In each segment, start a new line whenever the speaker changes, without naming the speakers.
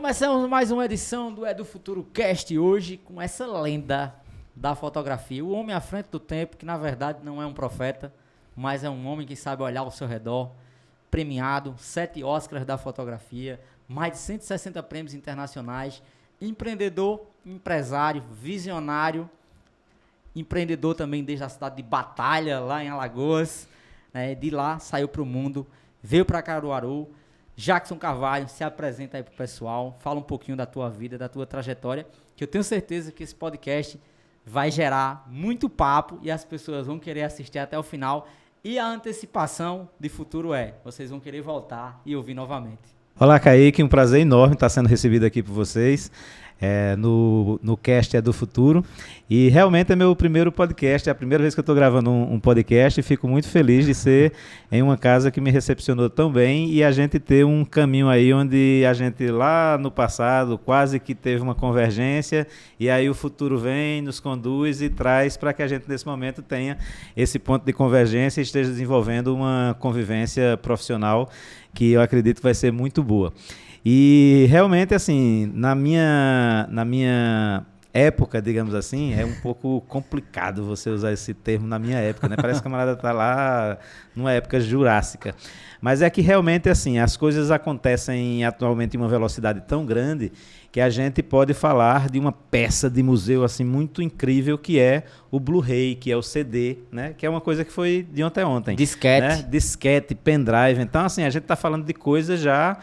Começamos mais uma edição do É do Futuro Cast hoje com essa lenda da fotografia. O homem à frente do tempo, que na verdade não é um profeta, mas é um homem que sabe olhar ao seu redor, premiado, 7 Oscars da fotografia, mais de 160 prêmios internacionais, empreendedor, empresário, visionário, empreendedor também desde a cidade de Batalha, lá em Alagoas, né? De lá saiu para o mundo, veio para Caruaru. Jackson Carvalho, se apresenta aí pro pessoal, fala um pouquinho da tua vida, da tua trajetória, que eu tenho certeza que esse podcast vai gerar muito papo e as pessoas vão querer assistir até o final. E a antecipação de futuro vocês vão querer voltar e ouvir novamente.
Olá, Kaique, um prazer enorme estar sendo recebido aqui por vocês. No cast É do Futuro, e realmente é meu primeiro podcast, é a primeira vez que eu estou gravando um podcast e fico muito feliz de ser em uma casa que me recepcionou tão bem e a gente ter um caminho aí onde a gente lá no passado quase que teve uma convergência e aí o futuro vem, nos conduz e traz para que a gente nesse momento tenha esse ponto de convergência e esteja desenvolvendo uma convivência profissional que eu acredito que vai ser muito boa. E realmente, assim, na minha época, digamos assim, é um pouco complicado você usar esse termo na minha época, né? Parece que a camarada está lá numa época jurássica. Mas é que realmente, assim, as coisas acontecem atualmente em uma velocidade tão grande que a gente pode falar de uma peça de museu, assim, muito incrível, que é o Blu-ray, que é o CD, né? Que é uma coisa que foi de ontem.
Disquete.
Né? Disquete, pendrive. Então, assim, a gente está falando de coisas já...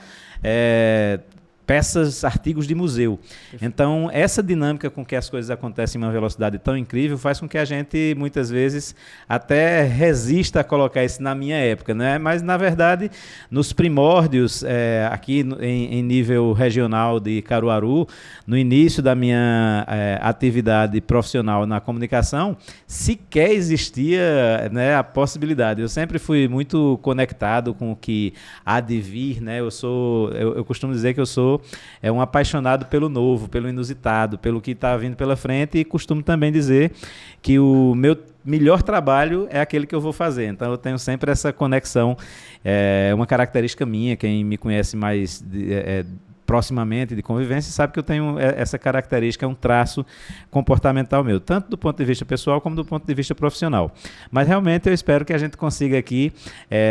peças, artigos de museu. Então, essa dinâmica com que as coisas acontecem em uma velocidade tão incrível faz com que a gente, muitas vezes, até resista a colocar isso na minha época, né? Mas, na verdade, nos primórdios, aqui em nível regional de Caruaru, no início da minha atividade profissional na comunicação, sequer existia, né, a possibilidade. Eu sempre fui muito conectado com o que há de vir, né? Eu costumo dizer que eu sou um apaixonado pelo novo, pelo inusitado, pelo que está vindo pela frente, e costumo também dizer que o meu melhor trabalho é aquele que eu vou fazer. Então eu tenho sempre essa conexão, uma característica minha. Quem me conhece mais proximamente de convivência sabe que eu tenho essa característica, é um traço comportamental meu, tanto do ponto de vista pessoal como do ponto de vista profissional. Mas realmente eu espero que a gente consiga aqui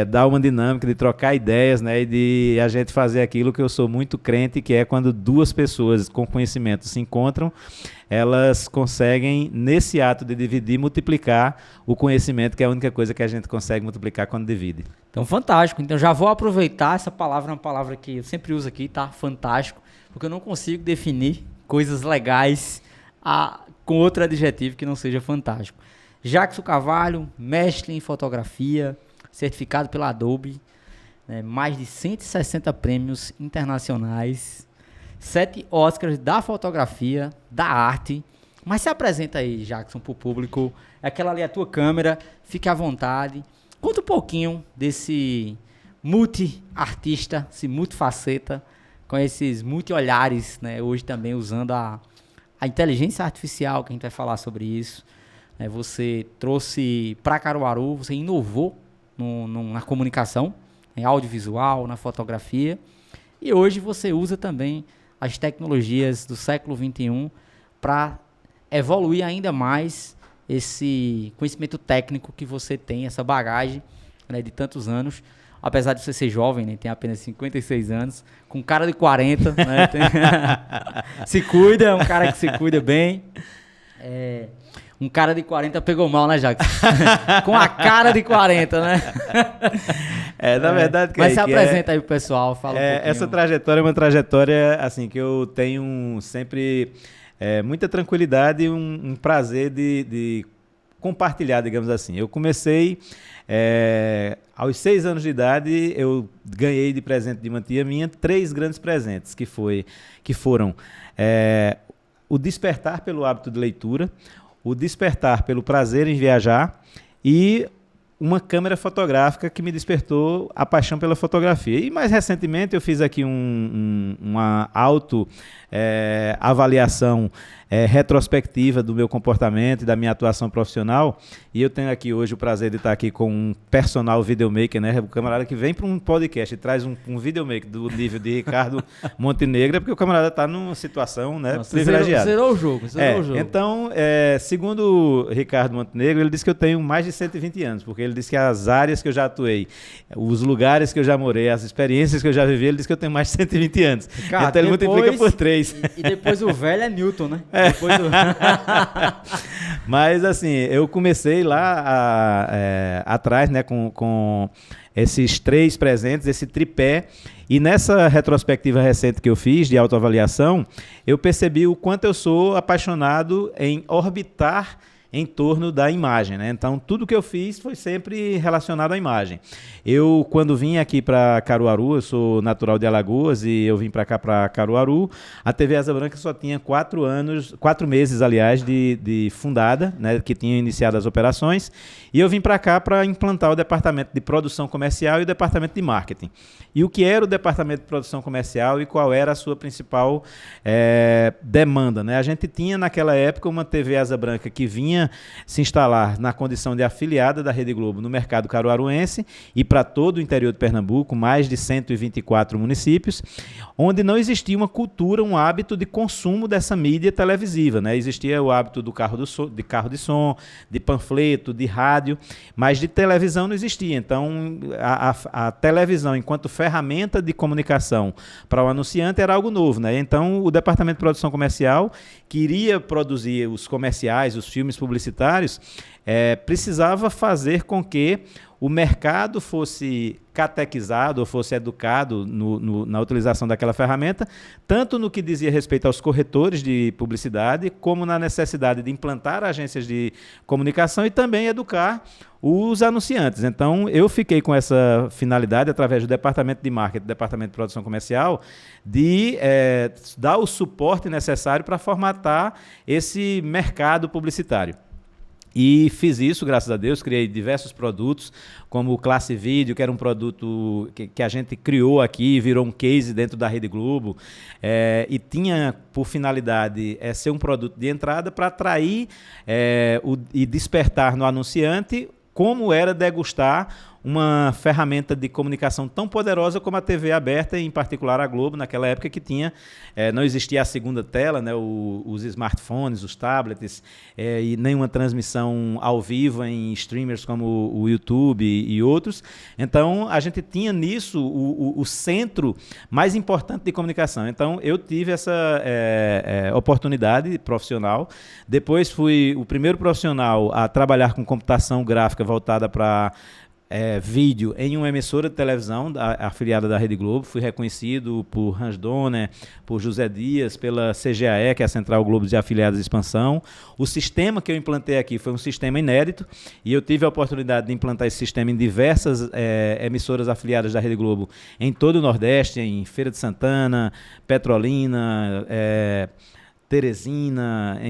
dar uma dinâmica de trocar ideias, né, e de a gente fazer aquilo que eu sou muito crente, que é quando duas pessoas com conhecimento se encontram, elas conseguem, nesse ato de dividir, multiplicar o conhecimento, que é a única coisa que a gente consegue multiplicar quando divide.
Então, fantástico. Então, já vou aproveitar essa palavra, uma palavra que eu sempre uso aqui, tá? Fantástico, porque eu não consigo definir coisas legais com outro adjetivo que não seja fantástico. Jackson Carvalho, mestre em fotografia, certificado pela Adobe, né? Mais de 160 prêmios internacionais, 7 Oscars da fotografia, da arte. Mas se apresenta aí, Jackson, para o público. Aquela ali é a tua câmera, fique à vontade. Conta um pouquinho desse multi-artista, esse multifaceta, com esses multi-olhares, né? Hoje também usando a inteligência artificial, que a gente vai falar sobre isso. Você trouxe para Caruaru, você inovou na comunicação, em audiovisual, na fotografia. E hoje você usa também as tecnologias do século XXI para evoluir ainda mais esse conhecimento técnico que você tem, essa bagagem, né, de tantos anos. Apesar de você ser jovem, né, tem apenas 56 anos, com cara de 40, né, se cuida, é um cara que se cuida bem. Um cara de 40 pegou mal, né, Jackson? Com a cara de 40, né?
Na verdade...
Mas se apresenta aí pro pessoal, fala um pouquinho.
Essa trajetória é uma trajetória, assim, que eu tenho sempre muita tranquilidade e um prazer de compartilhar, digamos assim. Eu comecei... aos 6 anos de idade, eu ganhei de presente de uma tia minha 3 grandes presentes, que foram o despertar pelo hábito de leitura, o despertar pelo prazer em viajar e uma câmera fotográfica que me despertou a paixão pela fotografia. E mais recentemente eu fiz aqui uma avaliação retrospectiva do meu comportamento e da minha atuação profissional. E eu tenho aqui hoje o prazer de estar aqui com um personal videomaker, né? O camarada que vem para um podcast e traz um videomaker do nível de Ricardo Montenegro, porque o camarada está numa situação, né, privilegiada.
Zerou o jogo.
Então, segundo Ricardo Montenegro, ele disse que eu tenho mais de 120 anos, porque ele disse que as áreas que eu já atuei, os lugares que eu já morei, as experiências que eu já vivi, ele disse que eu tenho mais de 120 anos.
Ricardo,
então ele multiplica por 3.
E depois o velho é Newton, né?
Mas assim, eu comecei lá atrás, né, com esses 3 presentes, esse tripé. E nessa retrospectiva recente que eu fiz de autoavaliação, eu percebi o quanto eu sou apaixonado em orbitar em torno da imagem, né? Então, tudo que eu fiz foi sempre relacionado à imagem. Eu, quando vim aqui para Caruaru, eu sou natural de Alagoas e eu vim para cá, para Caruaru, a TV Asa Branca só tinha 4 meses, aliás, de fundada, né, que tinha iniciado as operações, e eu vim para cá para implantar o departamento de produção comercial e o departamento de marketing. E o que era o departamento de produção comercial e qual era a sua principal demanda, né? A gente tinha naquela época uma TV Asa Branca que vinha se instalar na condição de afiliada da Rede Globo no mercado caruaruense e para todo o interior de Pernambuco, mais de 124 municípios, onde não existia uma cultura, um hábito de consumo dessa mídia televisiva, né? Existia o hábito do carro de som, de panfleto, de rádio, mas de televisão não existia. Então, a televisão, enquanto ferramenta de comunicação para o anunciante, era algo novo, né? Então, o Departamento de Produção Comercial queria produzir os comerciais, os filmes publicitários, precisava fazer com que o mercado fosse catequizado ou fosse educado na utilização daquela ferramenta, tanto no que dizia respeito aos corretores de publicidade, como na necessidade de implantar agências de comunicação e também educar os anunciantes. Então, eu fiquei com essa finalidade, através do Departamento de Marketing, do Departamento de Produção Comercial, de dar o suporte necessário para formatar esse mercado publicitário. E fiz isso, graças a Deus, criei diversos produtos, como o Classe Vídeo, que era um produto que a gente criou aqui e virou um case dentro da Rede Globo, e tinha por finalidade ser um produto de entrada para atrair e despertar no anunciante como era degustar uma ferramenta de comunicação tão poderosa como a TV aberta, em particular a Globo, naquela época que tinha, não existia a segunda tela, né, os smartphones, os tablets, e nenhuma transmissão ao vivo em streamers como o YouTube e outros. Então, a gente tinha nisso o centro mais importante de comunicação. Então, eu tive essa oportunidade profissional. Depois fui o primeiro profissional a trabalhar com computação gráfica voltada para vídeo em uma emissora de televisão afiliada da Rede Globo. Fui reconhecido por Hans Donner, por José Dias, pela CGAE, que é a Central Globo de Afiliados de Expansão. O sistema que eu implantei aqui foi um sistema inédito e eu tive a oportunidade de implantar esse sistema em diversas emissoras afiliadas da Rede Globo em todo o Nordeste, em Feira de Santana, Petrolina, Teresina,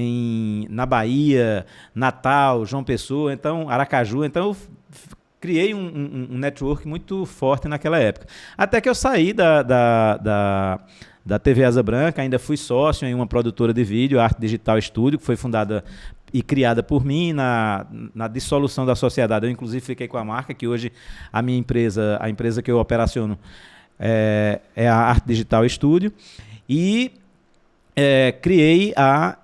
na Bahia, Natal, João Pessoa, então Aracaju. Então eu criei um network muito forte naquela época. Até que eu saí da TV Asa Branca, ainda fui sócio em uma produtora de vídeo, Arte Digital Studio, que foi fundada e criada por mim na dissolução da sociedade. Eu, inclusive, fiquei com a marca, que hoje a minha empresa, a empresa que eu operaciono, é a Arte Digital Studio. E criei a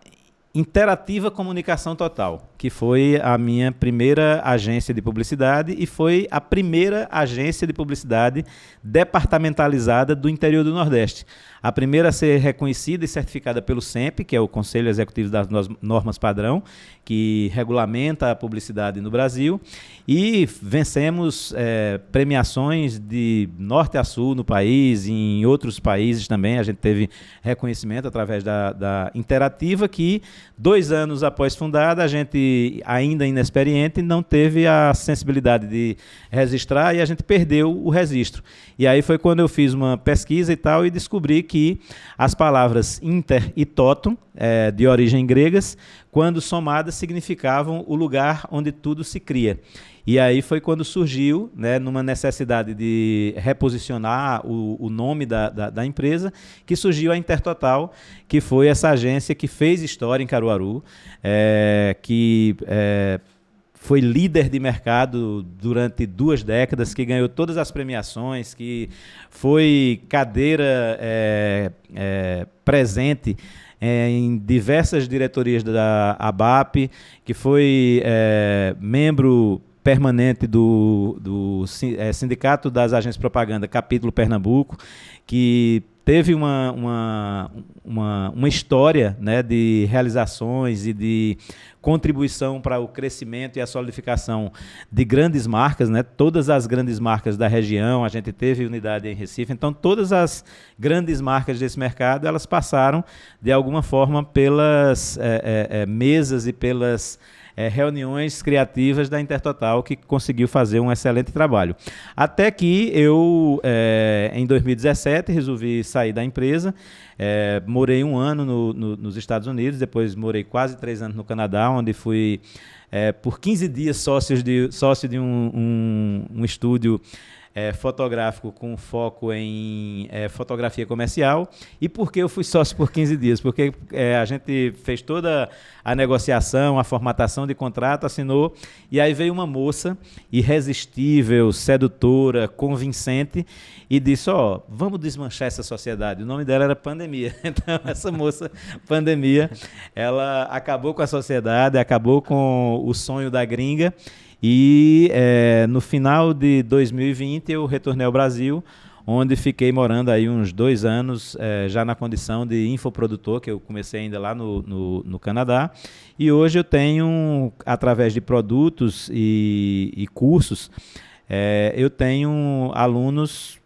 Interativa Comunicação Total, que foi a minha primeira agência de publicidade e foi a primeira agência de publicidade departamentalizada do interior do Nordeste. A primeira a ser reconhecida e certificada pelo SEMP, que é o Conselho Executivo das Normas Padrão, que regulamenta a publicidade no Brasil, e vencemos premiações de norte a sul no país, e em outros países também. A gente teve reconhecimento através da Interativa, que 2 anos após fundada, a gente, ainda inexperiente, não teve a sensibilidade de registrar e a gente perdeu o registro. E aí foi quando eu fiz uma pesquisa e tal e descobri que as palavras inter e totum, de origem gregas, quando somadas significavam o lugar onde tudo se cria. E aí foi quando surgiu, né, numa necessidade de reposicionar o nome da empresa, que surgiu a Intertotal, que foi essa agência que fez história em Caruaru, que foi líder de mercado durante 2 décadas, que ganhou todas as premiações, que foi cadeira presente em diversas diretorias da ABAP, que foi membro permanente do Sindicato das Agências de Propaganda, capítulo Pernambuco, que teve uma história, né, de realizações e de contribuição para o crescimento e a solidificação de grandes marcas, né? Todas as grandes marcas da região, a gente teve unidade em Recife, então todas as grandes marcas desse mercado, elas passaram de alguma forma pelas mesas e pelas reuniões criativas da Intertotal, que conseguiu fazer um excelente trabalho. Até que eu, em 2017, resolvi sair da empresa, morei 1 ano nos Estados Unidos, depois morei quase 3 anos no Canadá, onde fui, por 15 dias, sócio de um estúdio fotográfico com foco em fotografia comercial. E por que eu fui sócio por 15 dias? Porque a gente fez toda a negociação, a formatação de contrato, assinou, e aí veio uma moça irresistível, sedutora, convincente, e disse, vamos desmanchar essa sociedade. O nome dela era Pandemia. Então, essa moça, Pandemia, ela acabou com a sociedade, acabou com o sonho da gringa. E no final de 2020 eu retornei ao Brasil, onde fiquei morando aí uns 2 anos, já na condição de infoprodutor, que eu comecei ainda lá no Canadá. E hoje eu tenho, através de produtos e cursos, eu tenho alunos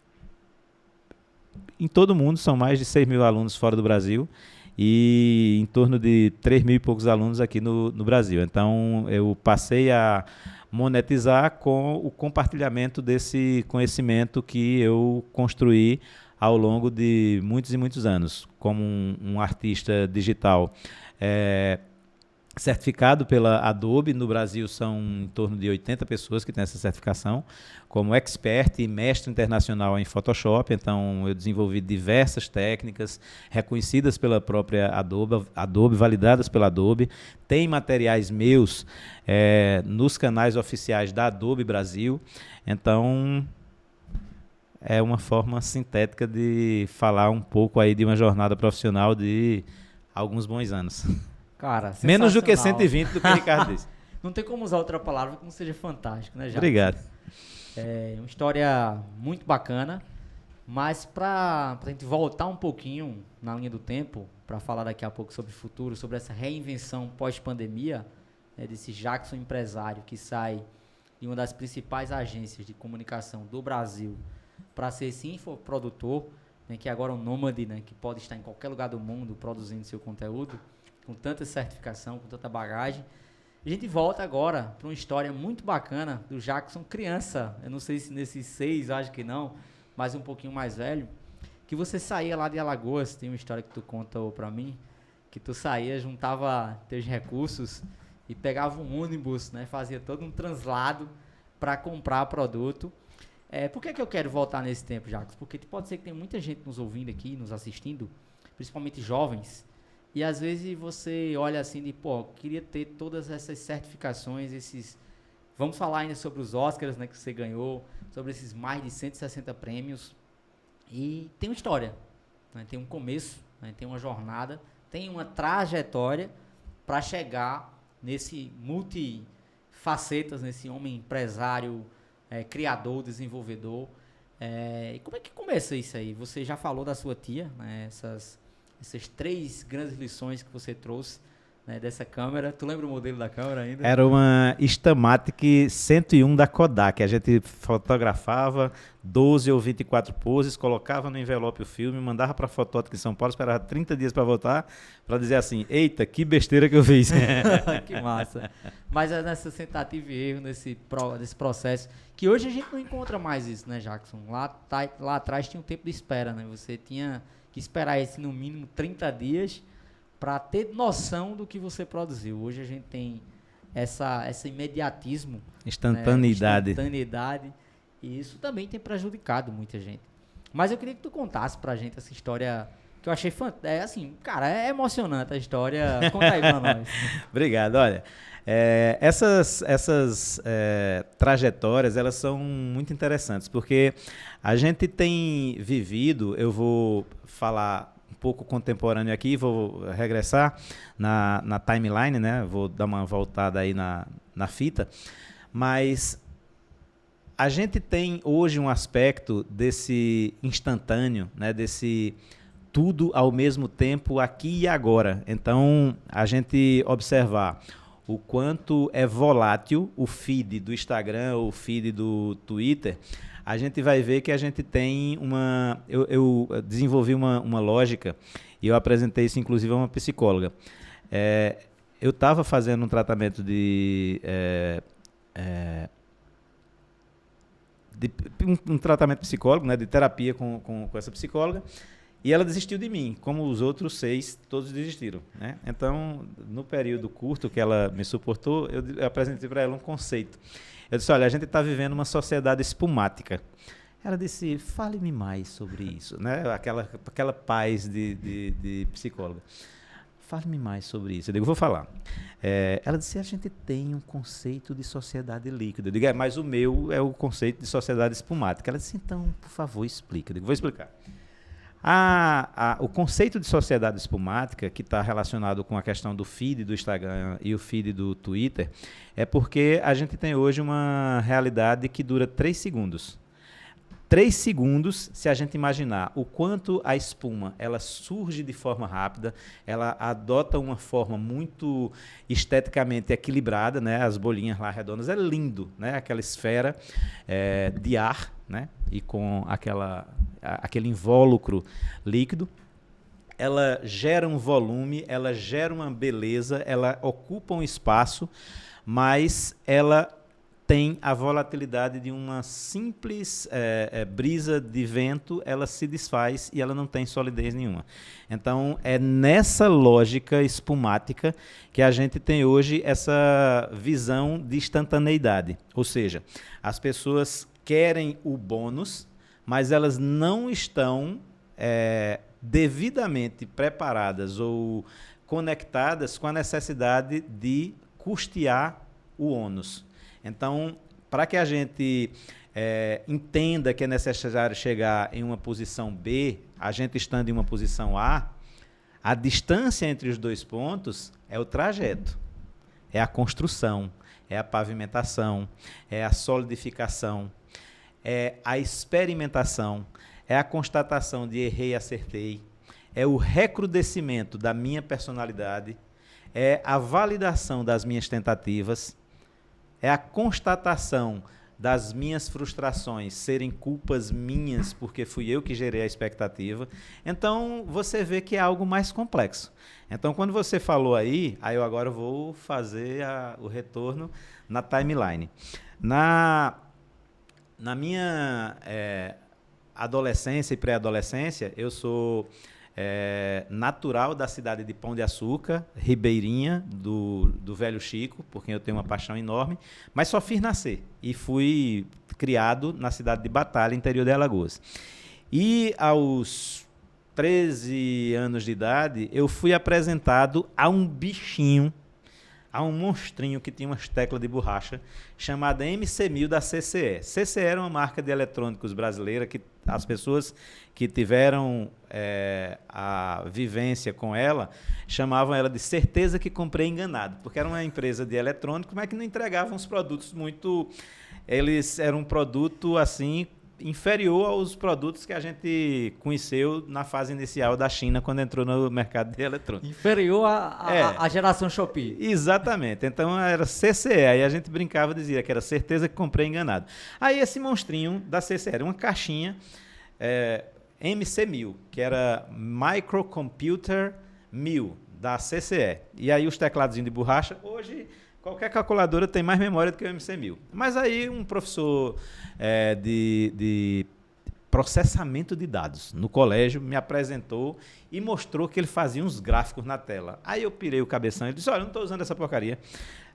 em todo o mundo, são mais de 6 mil alunos fora do Brasil, e em torno de 3 mil e poucos alunos aqui no Brasil. Então eu passei a monetizar com o compartilhamento desse conhecimento que eu construí ao longo de muitos e muitos anos, como um artista digital certificado pela Adobe. No Brasil são em torno de 80 pessoas que têm essa certificação, como expert e mestre internacional em Photoshop. Então eu desenvolvi diversas técnicas reconhecidas pela própria Adobe, validadas pela Adobe. Tem materiais meus nos canais oficiais da Adobe Brasil. Então é uma forma sintética de falar um pouco aí de uma jornada profissional de alguns bons anos.
Cara,
menos do que 120 do que o Ricardo disse.
Não tem como usar outra palavra que não seja fantástico, né, Jacques?
Obrigado.
É uma história muito bacana, mas para a gente voltar um pouquinho na linha do tempo, para falar daqui a pouco sobre o futuro, sobre essa reinvenção pós-pandemia, desse Jackson empresário que sai de uma das principais agências de comunicação do Brasil para ser esse infoprodutor, né, que agora é um nômade, né, que pode estar em qualquer lugar do mundo produzindo seu conteúdo, com tanta certificação, com tanta bagagem. A gente volta agora para uma história muito bacana do Jackson criança. Eu não sei se nesses 6, acho que não, mas um pouquinho mais velho. Que você saía lá de Alagoas, tem uma história que tu conta para mim, que tu saía, juntava teus recursos e pegava um ônibus, né, fazia todo um translado para comprar produto. Por que eu quero voltar nesse tempo, Jackson? Porque pode ser que tem muita gente nos ouvindo aqui, nos assistindo, principalmente jovens. E às vezes você olha assim de, queria ter todas essas certificações, vamos falar ainda sobre os Oscars, né, que você ganhou, sobre esses mais de 160 prêmios. E tem uma história, né, tem um começo, né, tem uma jornada, tem uma trajetória para chegar nesse multifacetas, nesse homem empresário, criador, desenvolvedor. E como é que começa isso aí? Você já falou da sua tia, né, essas 3 grandes lições que você trouxe, né, dessa câmera. Tu lembra o modelo da câmera ainda?
Era uma Instamatic 101 da Kodak. A gente fotografava 12 ou 24 poses, colocava no envelope o filme, mandava para a Fotótica em São Paulo, esperava 30 dias para voltar, para dizer assim, eita, que besteira que eu fiz.
Que massa. Mas é nessa tentativa e erro, nesse processo, que hoje a gente não encontra mais isso, né, Jackson? Lá atrás tinha um tempo de espera, né? Você tinha que esperar esse no mínimo 30 dias para ter noção do que você produziu. Hoje a gente tem esse imediatismo,
Instantaneidade.
Né? Instantaneidade. E isso também tem prejudicado muita gente. Mas eu queria que tu contasse pra gente essa história que eu achei assim, cara, é emocionante a história. Conta aí pra nós.
Obrigado. Olha, essas trajetórias, elas são muito interessantes, porque a gente tem vivido, eu vou falar um pouco contemporâneo aqui, vou regressar na timeline, né? Vou dar uma voltada aí na fita, mas a gente tem hoje um aspecto desse instantâneo, né? Desse tudo ao mesmo tempo, aqui e agora. Então, a gente observar o quanto é volátil o feed do Instagram ou o feed do Twitter, a gente vai ver que a gente tem uma... Eu desenvolvi uma lógica e eu apresentei isso, inclusive, a uma psicóloga. Eu estava fazendo um tratamento um tratamento psicólogo, né, de terapia com essa psicóloga, e ela desistiu de mim, como os outros 6, todos desistiram, né? Então, no período curto que ela me suportou, eu apresentei para ela um conceito. Eu disse, olha, a gente está vivendo uma sociedade espumática. Ela disse, fale-me mais sobre isso, né? Aquela paz de psicóloga. Fale-me mais sobre isso. Eu digo, vou falar. Ela disse, a gente tem um conceito de sociedade líquida. Eu digo, mas o meu é o conceito de sociedade espumática. Ela disse, então, por favor, explica. Eu digo, vou explicar. O conceito de sociedade espumática, que está relacionado com a questão do feed do Instagram e o feed do Twitter, é porque a gente tem hoje uma realidade que dura 3 segundos. 3 segundos, se a gente imaginar o quanto a espuma ela surge de forma rápida, ela adota uma forma muito esteticamente equilibrada, né? As bolinhas lá redondas, é lindo, né? Aquela esfera de ar, né? E com aquele invólucro líquido, ela gera um volume, ela gera uma beleza, ela ocupa um espaço, mas ela tem a volatilidade de uma simples brisa de vento, ela se desfaz e ela não tem solidez nenhuma. Então, é nessa lógica espumática que a gente tem hoje essa visão de instantaneidade. Ou seja, as pessoas querem o bônus, mas elas não estão devidamente preparadas ou conectadas com a necessidade de custear o ônus. Então, para que a gente entenda que é necessário chegar em uma posição B, a gente estando em uma posição A, a distância entre os 2 pontos é o trajeto, é a construção, é a pavimentação, é a solidificação, é a experimentação, é a constatação de errei e acertei, é o recrudescimento da minha personalidade, é a validação das minhas tentativas, é a constatação das minhas frustrações serem culpas minhas, porque fui eu que gerei a expectativa. Então, você vê que é algo mais complexo. Então, quando você falou aí eu agora vou fazer o retorno na timeline. Na minha adolescência e pré-adolescência, eu sou natural da cidade de Pão de Açúcar, ribeirinha do velho Chico, por quem eu tenho uma paixão enorme, mas só fiz nascer e fui criado na cidade de Batalha, interior de Alagoas. E aos 13 anos de idade, eu fui apresentado a um bichinho, a um monstrinho que tinha umas teclas de borracha, chamada MC1000 da CCE. CCE era uma marca de eletrônicos brasileira que as pessoas que tiveram a vivência com ela chamavam ela de certeza que comprei enganado, porque era uma empresa de eletrônicos, mas que não entregavam os produtos muito... Eles eram um produto assim inferior aos produtos que a gente conheceu na fase inicial da China, quando entrou no mercado de eletrônicos.
Inferior à geração Shopee.
Exatamente. Então era CCE. Aí a gente brincava e dizia que era certeza que comprei enganado. Aí esse monstrinho da CCE era uma caixinha MC1000, que era Microcomputer 1000 da CCE. E aí os tecladozinhos de borracha, hoje... Qualquer calculadora tem mais memória do que o MC1000. Mas aí um professor de processamento de dados no colégio me apresentou e mostrou que ele fazia uns gráficos na tela. Aí eu pirei o cabeção e disse, olha, eu não estou usando essa porcaria.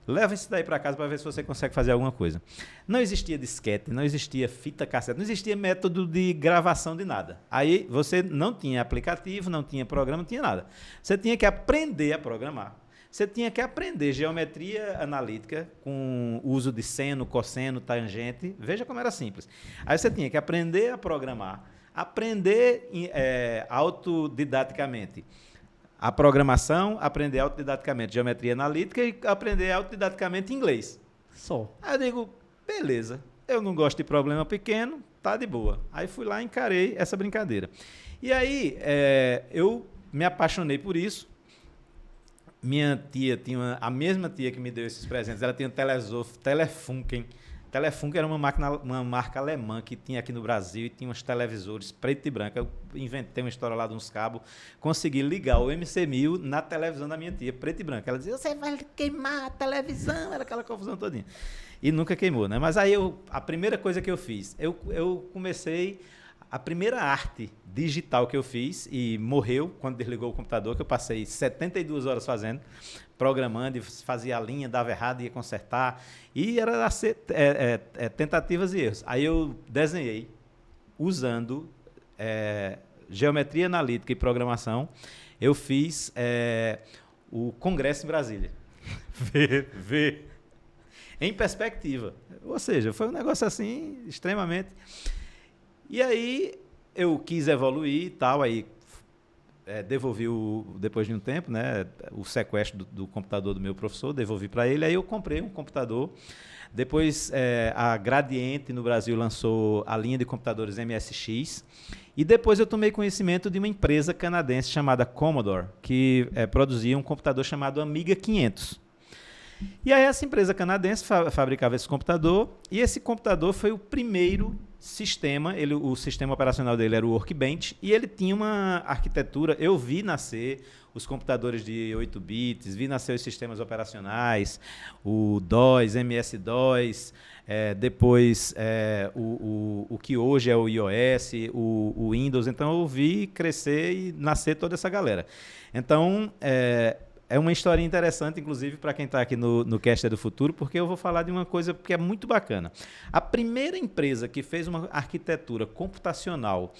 Leva isso daí para casa para ver se você consegue fazer alguma coisa. Não existia disquete, não existia fita cassete, não existia método de gravação de nada. Aí você não tinha aplicativo, não tinha programa, não tinha nada. Você tinha que aprender a programar. Você tinha que aprender geometria analítica com uso de seno, cosseno, tangente. Veja como era simples. Aí você tinha que aprender a programar, aprender autodidaticamente a programação, aprender autodidaticamente geometria analítica e aprender autodidaticamente inglês.
Só.
Aí eu digo, beleza, eu não gosto de problema pequeno, tá de boa. Aí fui lá e encarei essa brincadeira. E aí eu me apaixonei por isso. Minha tia tinha a mesma tia que me deu esses presentes, ela tinha um Telefunken. Telefunken era uma marca alemã que tinha aqui no Brasil e tinha uns televisores preto e branco. Eu inventei uma história lá de uns cabos, consegui ligar o MC1000 na televisão da minha tia, preto e branco. Ela dizia, você vai queimar a televisão, era aquela confusão todinha. E nunca queimou, né? Mas aí a primeira coisa que eu fiz, eu comecei... A primeira arte digital que eu fiz, e morreu quando desligou o computador, que eu passei 72 horas fazendo, programando, e fazia a linha, dava errado, ia consertar, e era tentativas e erros. Aí eu desenhei, usando geometria analítica e programação, eu fiz o Congresso em Brasília. Ver em perspectiva. Ou seja, foi um negócio assim, extremamente... E aí eu quis evoluir e tal, aí devolvi, depois de um tempo, né, o sequestro do computador do meu professor, devolvi para ele, aí eu comprei um computador. Depois a Gradiente no Brasil lançou a linha de computadores MSX, e depois eu tomei conhecimento de uma empresa canadense chamada Commodore, que produzia um computador chamado Amiga 500. E aí essa empresa canadense fabricava esse computador, e esse computador foi o primeiro sistema, o sistema operacional dele era o Workbench, e ele tinha uma arquitetura, eu vi nascer os computadores de 8 bits, vi nascer os sistemas operacionais, o DOS, MS-DOS, depois o que hoje é o iOS, o Windows, então eu vi crescer e nascer toda essa galera. Então, é uma história interessante, inclusive, para quem está aqui no Cast do Futuro, porque eu vou falar de uma coisa que é muito bacana. A primeira empresa que fez uma arquitetura computacional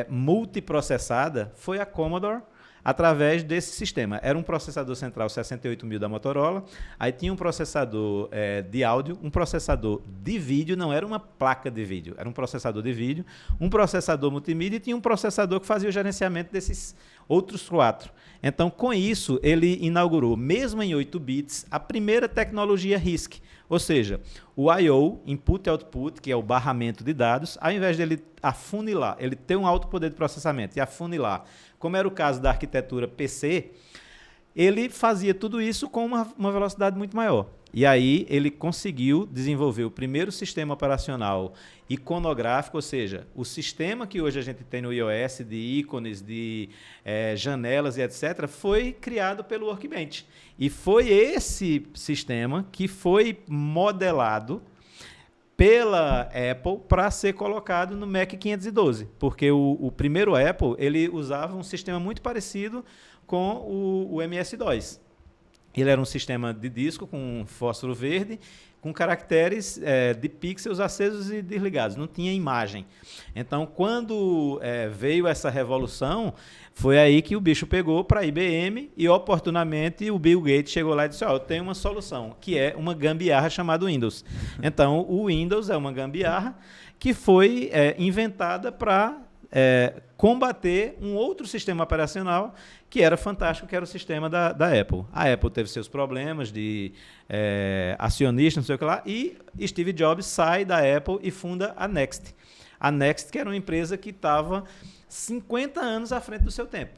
multiprocessada foi a Commodore, através desse sistema. Era um processador central 68000 da Motorola, aí tinha um processador de áudio, um processador de vídeo, não era uma placa de vídeo, era um processador de vídeo, um processador multimídia e tinha um processador que fazia o gerenciamento desses outros 4. Então, com isso, ele inaugurou, mesmo em 8 bits, a primeira tecnologia RISC, ou seja, o I/O, Input e Output, que é o barramento de dados, ao invés dele afunilar, ele ter um alto poder de processamento e afunilar, como era o caso da arquitetura PC, ele fazia tudo isso com uma velocidade muito maior. E aí ele conseguiu desenvolver o primeiro sistema operacional iconográfico, ou seja, o sistema que hoje a gente tem no iOS, de ícones, de janelas e etc., foi criado pelo Workbench. E foi esse sistema que foi modelado pela Apple para ser colocado no Mac 512, porque o primeiro Apple ele usava um sistema muito parecido com o MS-DOS. Ele era um sistema de disco com fósforo verde, com caracteres de pixels acesos e desligados, não tinha imagem. Então, quando veio essa revolução, foi aí que o bicho pegou para a IBM e, oportunamente, o Bill Gates chegou lá e disse, eu tenho uma solução, que é uma gambiarra chamada Windows. Então, o Windows é uma gambiarra que foi inventada para combater um outro sistema operacional que era fantástico, que era o sistema da Apple. A Apple teve seus problemas de acionista, não sei o que lá, e Steve Jobs sai da Apple e funda a Next. A Next, que era uma empresa que estava 50 anos à frente do seu tempo.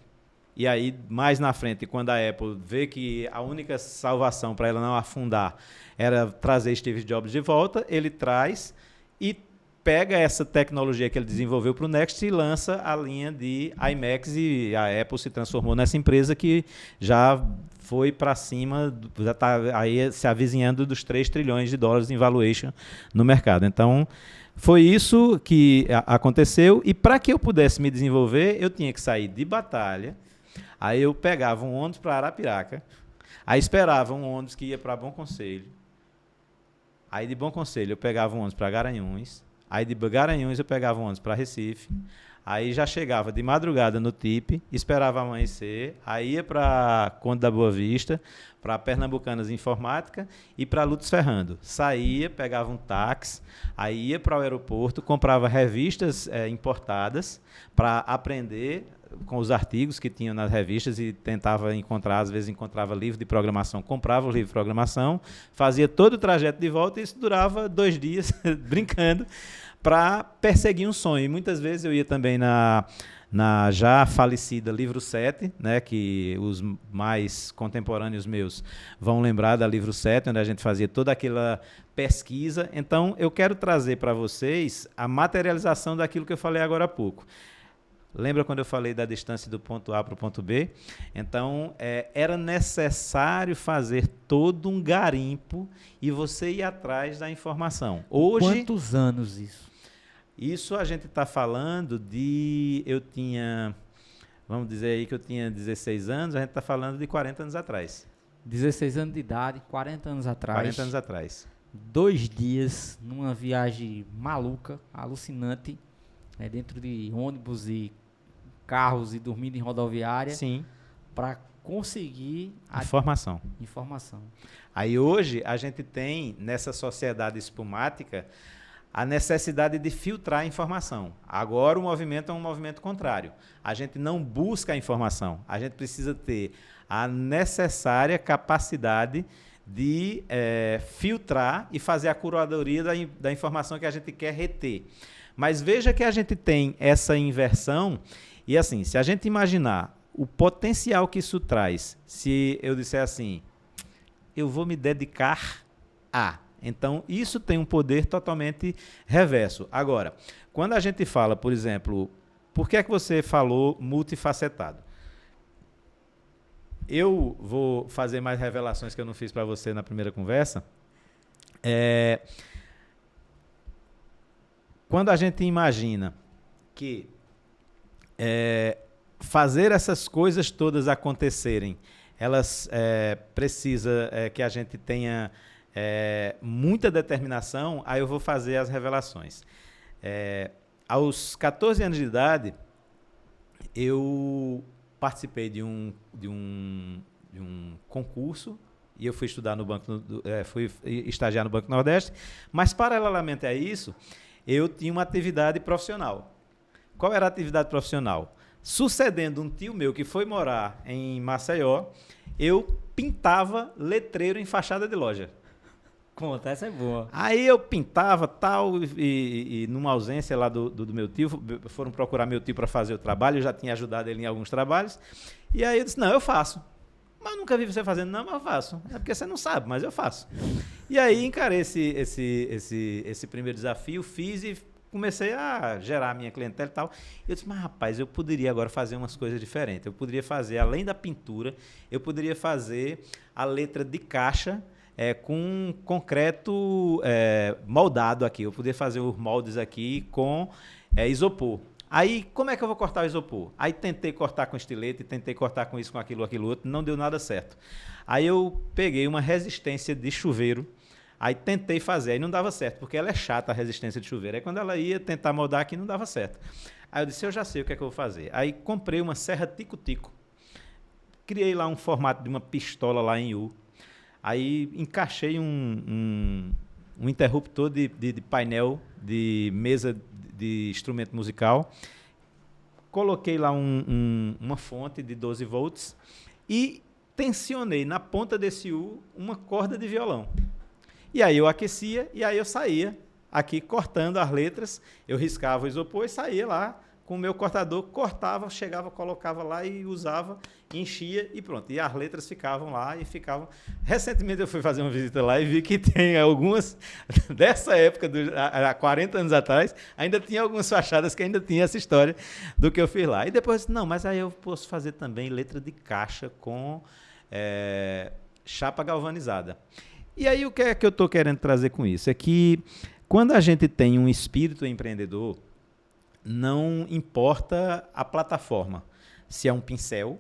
E aí, mais na frente, quando a Apple vê que a única salvação para ela não afundar era trazer Steve Jobs de volta, ele traz e pega essa tecnologia que ele desenvolveu para o Next e lança a linha de iMacs, e a Apple se transformou nessa empresa que já foi para cima, já está aí se avizinhando dos 3 trilhões de dólares em valuation no mercado. Então, foi isso que aconteceu, e para que eu pudesse me desenvolver, eu tinha que sair de Batalha, aí eu pegava um ônibus para Arapiraca, Aí esperava um ônibus que ia para Bom Conselho. Aí de Bom Conselho eu pegava um ônibus para Garanhuns. Aí de Garanhuns eu pegava um ônibus para Recife. Aí já chegava de madrugada no TIP, esperava amanhecer, aí ia para Conde da Boa Vista, para Pernambucanas Informática e para Lutz Ferrando. Saía, pegava um táxi, aí ia para o aeroporto, comprava revistas importadas para aprender com os artigos que tinham nas revistas e tentava encontrar, às vezes encontrava livro de programação, comprava o livro de programação, fazia todo o trajeto de volta e isso durava 2 dias brincando, para perseguir um sonho. E muitas vezes eu ia também na já falecida Livro 7, né, que os mais contemporâneos meus vão lembrar da Livro 7, onde a gente fazia toda aquela pesquisa. Então, eu quero trazer para vocês a materialização daquilo que eu falei agora há pouco. Lembra quando eu falei da distância do ponto A para o ponto B? Então, era necessário fazer todo um garimpo e você ir atrás da informação. Hoje,
quantos anos isso?
Isso a gente está falando de... Eu tinha... Vamos dizer aí que eu tinha 16 anos, a gente está falando de 40 anos atrás.
16 anos de idade, 40 anos atrás.
40 anos atrás.
2 dias numa viagem maluca, alucinante, dentro de ônibus e carros e dormindo em rodoviária.
Sim.
Para conseguir
informação. Aí hoje a gente tem nessa sociedade espumática a necessidade de filtrar a informação. Agora o movimento é um movimento contrário. A gente não busca a informação. A gente precisa ter a necessária capacidade de filtrar e fazer a curadoria da informação que a gente quer reter. Mas veja que a gente tem essa inversão e assim, se a gente imaginar o potencial que isso traz, se eu disser assim, eu vou me dedicar a... Então, isso tem um poder totalmente reverso. Agora, quando a gente fala, por exemplo, por que é que você falou multifacetado? Eu vou fazer mais revelações que eu não fiz para você na primeira conversa. Quando a gente imagina que fazer essas coisas todas acontecerem, elas precisa que a gente tenha muita determinação, aí eu vou fazer as revelações. Aos 14 anos de idade, eu participei de um concurso e eu fui estudar no fui estagiar no Banco Nordeste, mas paralelamente a isso, eu tinha uma atividade profissional. Qual era a atividade profissional? Sucedendo um tio meu que foi morar em Maceió, eu pintava letreiro em fachada de loja.
Conta, essa é boa.
Aí eu pintava tal, e numa ausência lá do meu tio, foram procurar meu tio para fazer o trabalho, eu já tinha ajudado ele em alguns trabalhos, e aí eu disse, não, eu faço. Mas eu nunca vi você fazendo, não, mas eu faço. É porque você não sabe, mas eu faço. E aí encarei esse primeiro desafio, fiz e comecei a gerar a minha clientela e tal. Eu disse, mas rapaz, eu poderia agora fazer umas coisas diferentes. Eu poderia fazer, além da pintura, eu poderia fazer a letra de caixa, com concreto moldado aqui. Eu podia fazer os moldes aqui com isopor. Aí, como é que eu vou cortar o isopor? Aí tentei cortar com estilete, tentei cortar com isso, com aquilo outro, não deu nada certo. Aí eu peguei uma resistência de chuveiro, aí tentei fazer, aí não dava certo, porque ela é chata, a resistência de chuveiro. Aí quando ela ia tentar moldar aqui, não dava certo. Aí eu disse, eu já sei o que é que eu vou fazer. Aí comprei uma serra tico-tico, criei lá um formato de uma pistola lá em U. Aí encaixei um interruptor de painel de mesa de instrumento musical, coloquei lá uma fonte de 12 volts e tensionei na ponta desse U uma corda de violão. E aí eu aquecia e aí eu saía aqui cortando as letras, eu riscava o isopor e saía lá com o meu cortador, cortava, chegava, colocava lá e usava, enchia e pronto. E as letras ficavam lá e ficavam... Recentemente eu fui fazer uma visita lá e vi que tem algumas, dessa época, há 40 anos atrás, ainda tinha algumas fachadas que ainda tinha essa história do que eu fiz lá. E depois, não, mas aí eu posso fazer também letra de caixa com chapa galvanizada. E aí o que é que eu estou querendo trazer com isso? É que quando a gente tem um espírito empreendedor, não importa a plataforma, se é um pincel,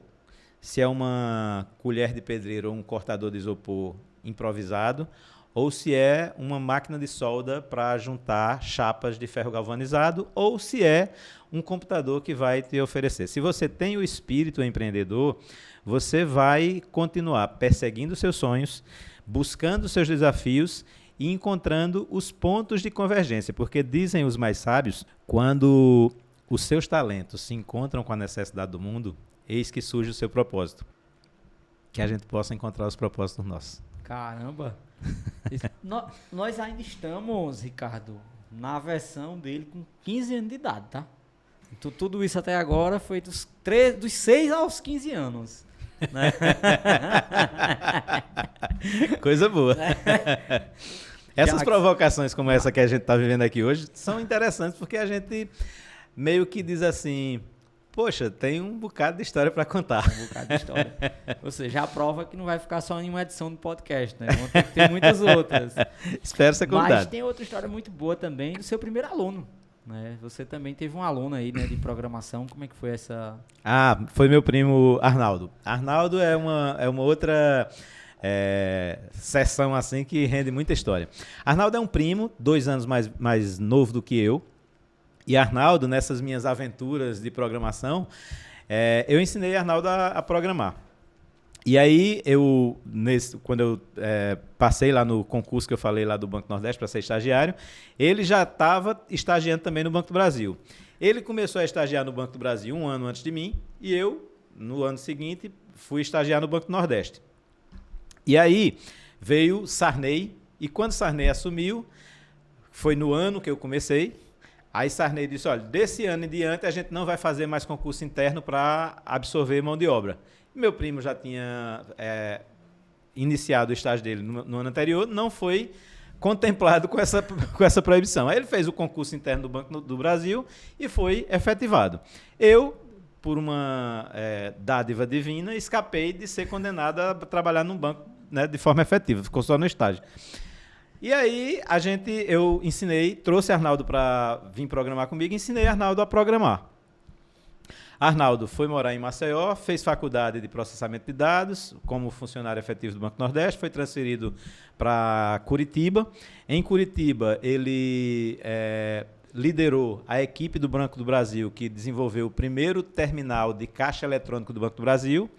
se é uma colher de pedreiro ou um cortador de isopor improvisado, ou se é uma máquina de solda para juntar chapas de ferro galvanizado, ou se é um computador que vai te oferecer. Se você tem o espírito empreendedor, você vai continuar perseguindo seus sonhos, buscando seus desafios e encontrando os pontos de convergência, porque dizem os mais sábios, quando os seus talentos se encontram com a necessidade do mundo, eis que surge o seu propósito. Que a gente possa encontrar os propósitos nossos.
Caramba! Nós ainda estamos, Ricardo, na versão dele com 15 anos de idade, tá? Então, tudo isso até agora foi dos 6 aos 15 anos. Né?
Coisa boa. Essas provocações como essa que a gente está vivendo aqui hoje são interessantes porque a gente meio que diz assim... Poxa, tem um bocado de história para contar.
Um bocado de história. Ou seja, já prova que não vai ficar só em uma edição do podcast, né? Vão ter que ter muitas outras.
Espero ser convidado.
Mas tem outra história muito boa também do seu primeiro aluno, né? Você também teve um aluno aí, né, de programação. Como é que foi essa...
Ah, foi meu primo Arnaldo. Arnaldo é uma outra sessão assim que rende muita história. Arnaldo é um primo, 2 anos mais novo do que eu. E Arnaldo, nessas minhas aventuras de programação, eu ensinei Arnaldo a programar. E aí, quando eu passei lá no concurso que eu falei lá do Banco Nordeste para ser estagiário, ele já estava estagiando também no Banco do Brasil. Ele começou a estagiar no Banco do Brasil 1 ano antes de mim, e eu, no ano seguinte, fui estagiar no Banco do Nordeste. E aí, veio Sarney, e quando Sarney assumiu, foi no ano que eu comecei. Aí Sarney disse, olha, desse ano em diante a gente não vai fazer mais concurso interno para absorver mão de obra. Meu primo já tinha iniciado o estágio dele no ano anterior, não foi contemplado com essa proibição. Aí ele fez o concurso interno do Banco do Brasil e foi efetivado. Eu, por uma dádiva divina, escapei de ser condenado a trabalhar num banco, né, de forma efetiva, ficou só no estágio. E aí, eu trouxe Arnaldo para vir programar comigo e ensinei Arnaldo a programar. Arnaldo foi morar em Maceió, fez faculdade de processamento de dados como funcionário efetivo do Banco Nordeste, foi transferido para Curitiba. Em Curitiba, ele liderou a equipe do Banco do Brasil, que desenvolveu o primeiro terminal de caixa eletrônico do Banco do Brasil.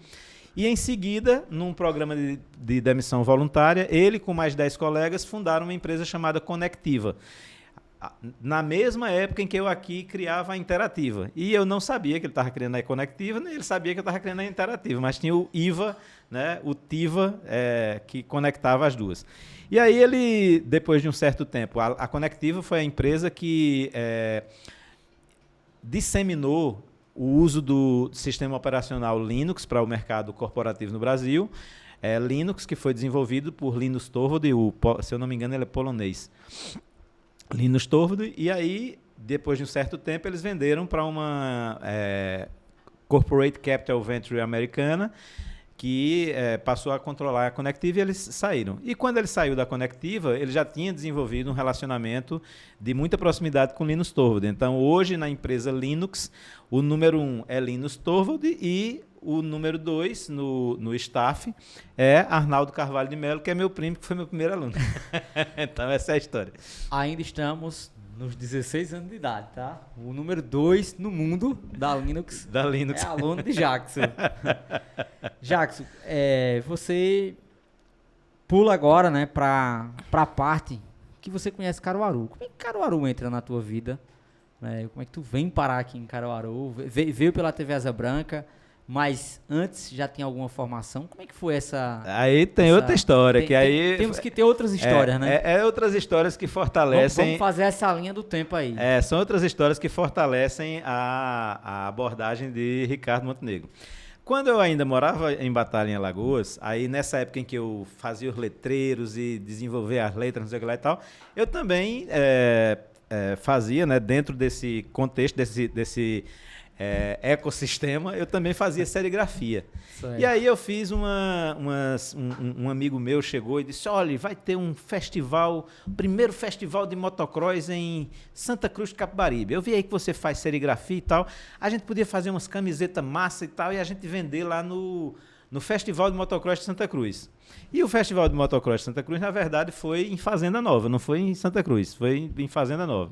E, em seguida, num programa de demissão voluntária, ele, com mais 10 colegas, fundaram uma empresa chamada Conectiva. Na mesma época em que eu aqui criava a Interativa. E eu não sabia que ele estava criando a Conectiva, nem ele sabia que eu estava criando a Interativa, mas tinha o IVA, né, o TIVA, que conectava as duas. E aí ele, depois de um certo tempo, a Conectiva foi a empresa que disseminou o uso do sistema operacional Linux para o mercado corporativo no Brasil. Linux, que foi desenvolvido por Linus Torvalds, se eu não me engano, ele é polonês. Linus Torvalds, e aí, depois de um certo tempo, eles venderam para uma Corporate Capital Venture americana, que passou a controlar a Conectiva e eles saíram. E quando ele saiu da Conectiva, ele já tinha desenvolvido um relacionamento de muita proximidade com Linus Torvalds. Então, hoje, na empresa Linux, o número 1 é Linus Torvalds e o número 2 no staff é Arnaldo Carvalho de Mello, que é meu primo, que foi meu primeiro aluno. Então, essa é a história.
Ainda estamos nos 16 anos de idade, tá? O número 2 no mundo da Linux, é aluno de Jackson. Jackson, você pula agora, né, para a parte que você conhece Caruaru. Como é que Caruaru entra na tua vida? Como é que tu vem parar aqui em Caruaru? Veio pela TV Asa Branca, mas antes já tinha alguma formação? Como é que foi essa...
Aí tem outra história.
Temos que ter outras histórias, né?
Outras histórias que fortalecem...
Vamos fazer essa linha do tempo aí.
São outras histórias que fortalecem a abordagem de Ricardo Montenegro. Quando eu ainda morava em Batalha, em Alagoas, aí nessa época em que eu fazia os letreiros e desenvolvia as letras, não sei o que lá e tal, eu também fazia, né, dentro desse contexto, desse ecossistema, eu também fazia serigrafia.
Certo.
E aí eu fiz um amigo meu chegou e disse, olha, vai ter um festival, o primeiro festival de motocross em Santa Cruz de Capibaribe. Eu vi aí que você faz serigrafia e tal, a gente podia fazer umas camisetas massa e tal, e a gente vender lá no Festival de Motocross de Santa Cruz. E o Festival de Motocross de Santa Cruz, na verdade, foi em Fazenda Nova, não foi em Santa Cruz, foi em Fazenda Nova.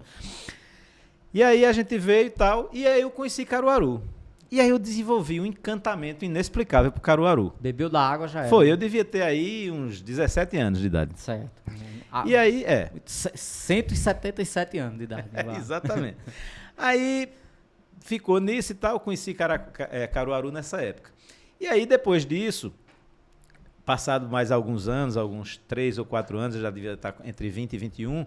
E aí a gente veio e tal, e aí eu conheci Caruaru. E aí eu desenvolvi um encantamento inexplicável por Caruaru.
Bebeu da água já era.
Foi, eu devia ter aí uns 17 anos de idade.
Certo.
E aí,
177 anos de idade.
Exatamente. Aí ficou nisso e tal, conheci Caruaru nessa época. E aí depois disso, passado mais alguns anos, alguns 3 ou 4 anos, eu já devia estar entre 20 e 21,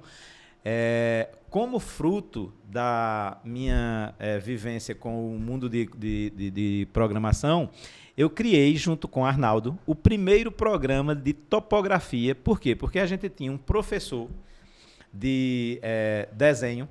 como fruto da minha vivência com o mundo de programação, eu criei, junto com o Arnaldo, o primeiro programa de topografia. Por quê? Porque a gente tinha um professor de desenho,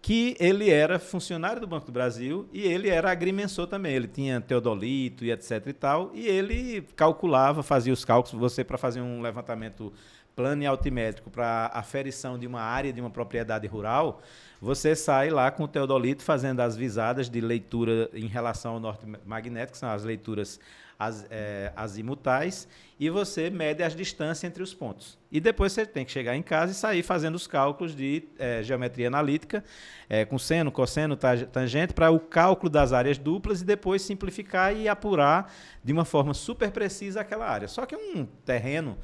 que ele era funcionário do Banco do Brasil e ele era agrimensor também. Ele tinha teodolito e etc e tal, e ele calculava, fazia os cálculos. Você, para fazer um levantamento plano e altimétrico para aferição de uma área de uma propriedade rural, você sai lá com o teodolito fazendo as visadas de leitura em relação ao norte magnético, que são as leituras azimutais, e você mede as distâncias entre os pontos. E depois você tem que chegar em casa e sair fazendo os cálculos de geometria analítica, com seno, cosseno, tangente, para o cálculo das áreas duplas e depois simplificar e apurar de uma forma super precisa aquela área. Só que um terreno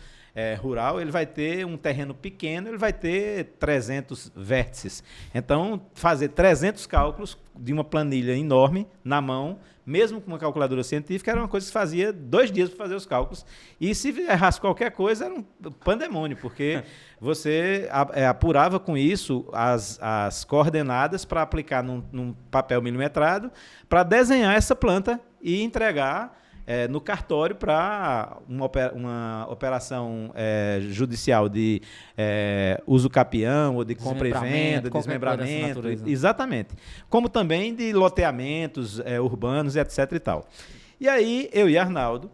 rural, ele vai ter um terreno pequeno, ele vai ter 300 vértices. Então, fazer 300 cálculos de uma planilha enorme na mão, mesmo com uma calculadora científica, era uma coisa que se fazia 2 dias para fazer os cálculos. E se errasse qualquer coisa, era um pandemônio, porque você apurava com isso as coordenadas para aplicar num papel milimetrado, para desenhar essa planta e entregar no cartório para uma operação judicial de uso capião ou de compra e venda, desmembramento. Exatamente. Como também de loteamentos urbanos, etc. e tal. E aí, eu e Arnaldo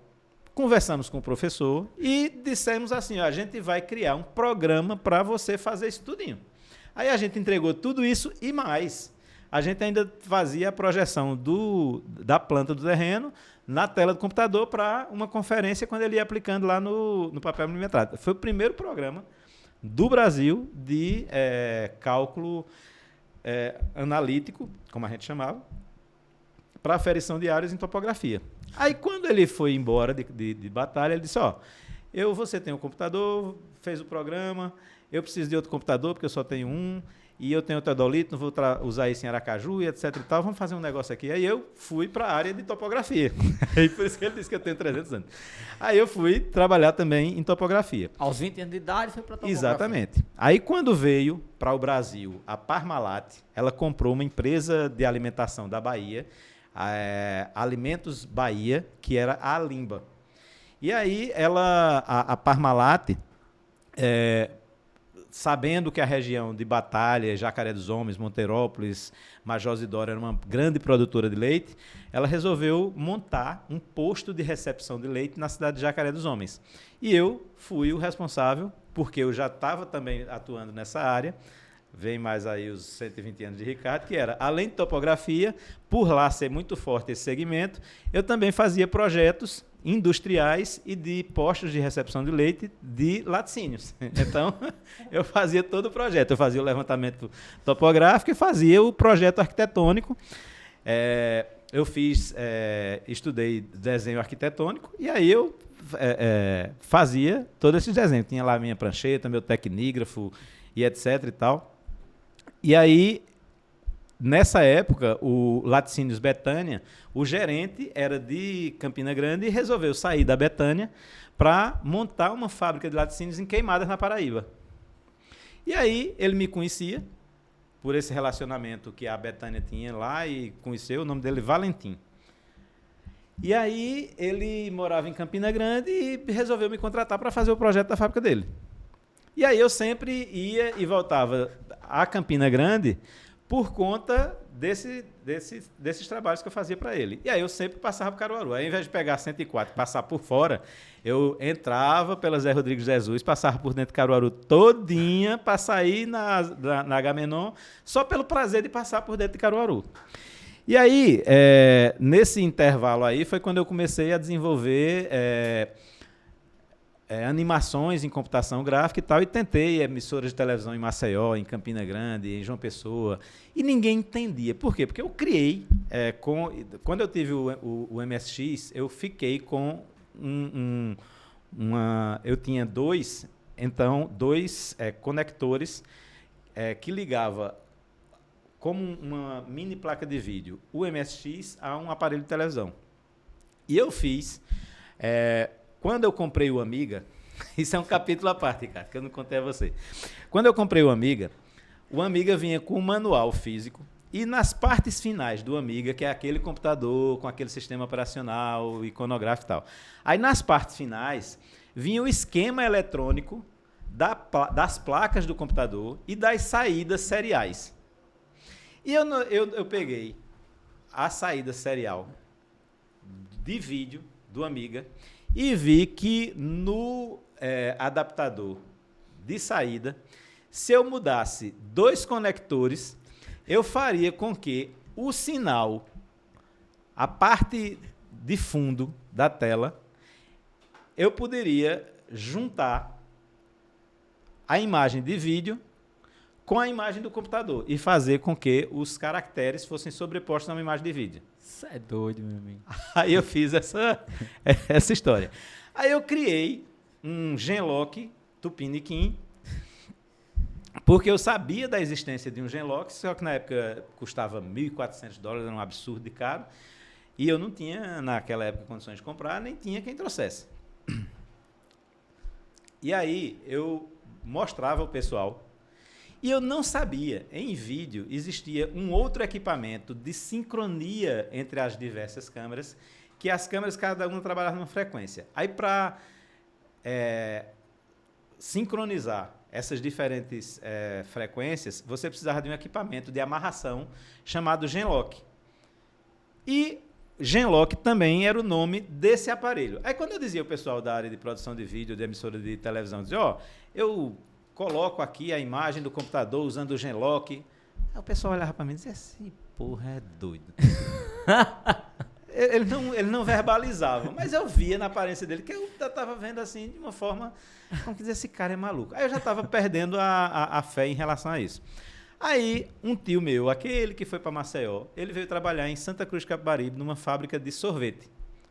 conversamos com o professor e dissemos assim, a gente vai criar um programa para você fazer isso tudinho. Aí a gente entregou tudo isso e mais. A gente ainda fazia a projeção da planta do terreno na tela do computador para uma conferência quando ele ia aplicando lá no papel milimetrado. Foi o primeiro programa do Brasil de cálculo analítico, como a gente chamava, para aferição de áreas em topografia. Aí, quando ele foi embora de batalha, ele disse, você tem um computador, fez o programa, eu preciso de outro computador, porque eu só tenho um, e eu tenho o teodolito, não vou usar isso em Aracaju, e etc e tal, vamos fazer um negócio aqui. Aí eu fui para a área de topografia. Aí por isso que ele disse que eu tenho 300 anos. Aí eu fui trabalhar também em topografia.
Aos 20 anos de idade foi para topografia.
Exatamente. Aí quando veio para o Brasil a Parmalat, ela comprou uma empresa de alimentação da Bahia, Alimentos Bahia, que era a Alimba. E aí a Parmalat, sabendo que a região de Batalha, Jacaré dos Homens, Monterópolis, Major Zidoro era uma grande produtora de leite, ela resolveu montar um posto de recepção de leite na cidade de Jacaré dos Homens. E eu fui o responsável, porque eu já estava também atuando nessa área, vem mais aí os 120 anos de Ricardo, que era, além de topografia, por lá ser muito forte esse segmento, eu também fazia projetos industriais e de postos de recepção de leite de laticínios. Então, eu fazia todo o projeto. Eu fazia o levantamento topográfico e fazia o projeto arquitetônico. Eu estudei desenho arquitetônico e aí eu fazia todos esses desenhos. Tinha lá minha prancheta, meu tecnígrafo e etc e tal. E aí, nessa época, o Laticínios Betânia, o gerente era de Campina Grande e resolveu sair da Betânia para montar uma fábrica de laticínios em Queimadas, na Paraíba. E aí ele me conhecia por esse relacionamento que a Betânia tinha lá e conheceu, o nome dele Valentim. E aí ele morava em Campina Grande e resolveu me contratar para fazer o projeto da fábrica dele. E aí eu sempre ia e voltava a Campina Grande por conta desses trabalhos que eu fazia para ele. E aí eu sempre passava por Caruaru. Aí, ao invés de pegar a 104 e passar por fora, eu entrava pela Zé Rodrigues Jesus, passava por dentro de Caruaru todinha para sair na Agamenon, só pelo prazer de passar por dentro de Caruaru. E aí, nesse intervalo aí, foi quando eu comecei a desenvolver animações em computação gráfica e tal, e tentei emissoras de televisão em Maceió, em Campina Grande, em João Pessoa, e ninguém entendia. Por quê? Porque eu criei, quando eu tive o MSX, eu fiquei com eu tinha dois conectores que ligava como uma mini placa de vídeo o MSX a um aparelho de televisão. E eu fiz... quando eu comprei o Amiga, isso é um capítulo à parte, cara, que eu não contei a você. Quando eu comprei o Amiga vinha com um manual físico e nas partes finais do Amiga, que é aquele computador com aquele sistema operacional, iconográfico e tal. Aí nas partes finais vinha o esquema eletrônico das placas do computador e das saídas seriais. E eu peguei a saída serial de vídeo do Amiga e vi que no adaptador de saída, se eu mudasse 2 conectores, eu faria com que o sinal, a parte de fundo da tela, eu poderia juntar a imagem de vídeo com a imagem do computador e fazer com que os caracteres fossem sobrepostos numa imagem de vídeo.
Isso é doido, meu amigo.
Aí eu fiz essa história. Aí eu criei um Genlock Tupiniquim, porque eu sabia da existência de um Genlock, só que na época custava $1.400, era um absurdo de caro, e eu não tinha, naquela época, condições de comprar, nem tinha quem trouxesse. E aí eu mostrava ao pessoal, e eu não sabia, em vídeo existia um outro equipamento de sincronia entre as diversas câmeras, que as câmeras, cada uma trabalhava numa frequência. Aí, para sincronizar essas diferentes frequências, você precisava de um equipamento de amarração chamado Genlock. E Genlock também era o nome desse aparelho. Aí, quando eu dizia ao pessoal da área de produção de vídeo, de emissora de televisão, dizia, eu coloco aqui a imagem do computador usando o Genlock. Aí o pessoal olhava para mim e dizia assim, porra, é doido. ele não verbalizava, mas eu via na aparência dele que eu estava vendo assim de uma forma, como que dizer, esse cara é maluco. Aí eu já estava perdendo a fé em relação a isso. Aí um tio meu, aquele que foi para Maceió, ele veio trabalhar em Santa Cruz de Capibaribe, numa fábrica de sorvete,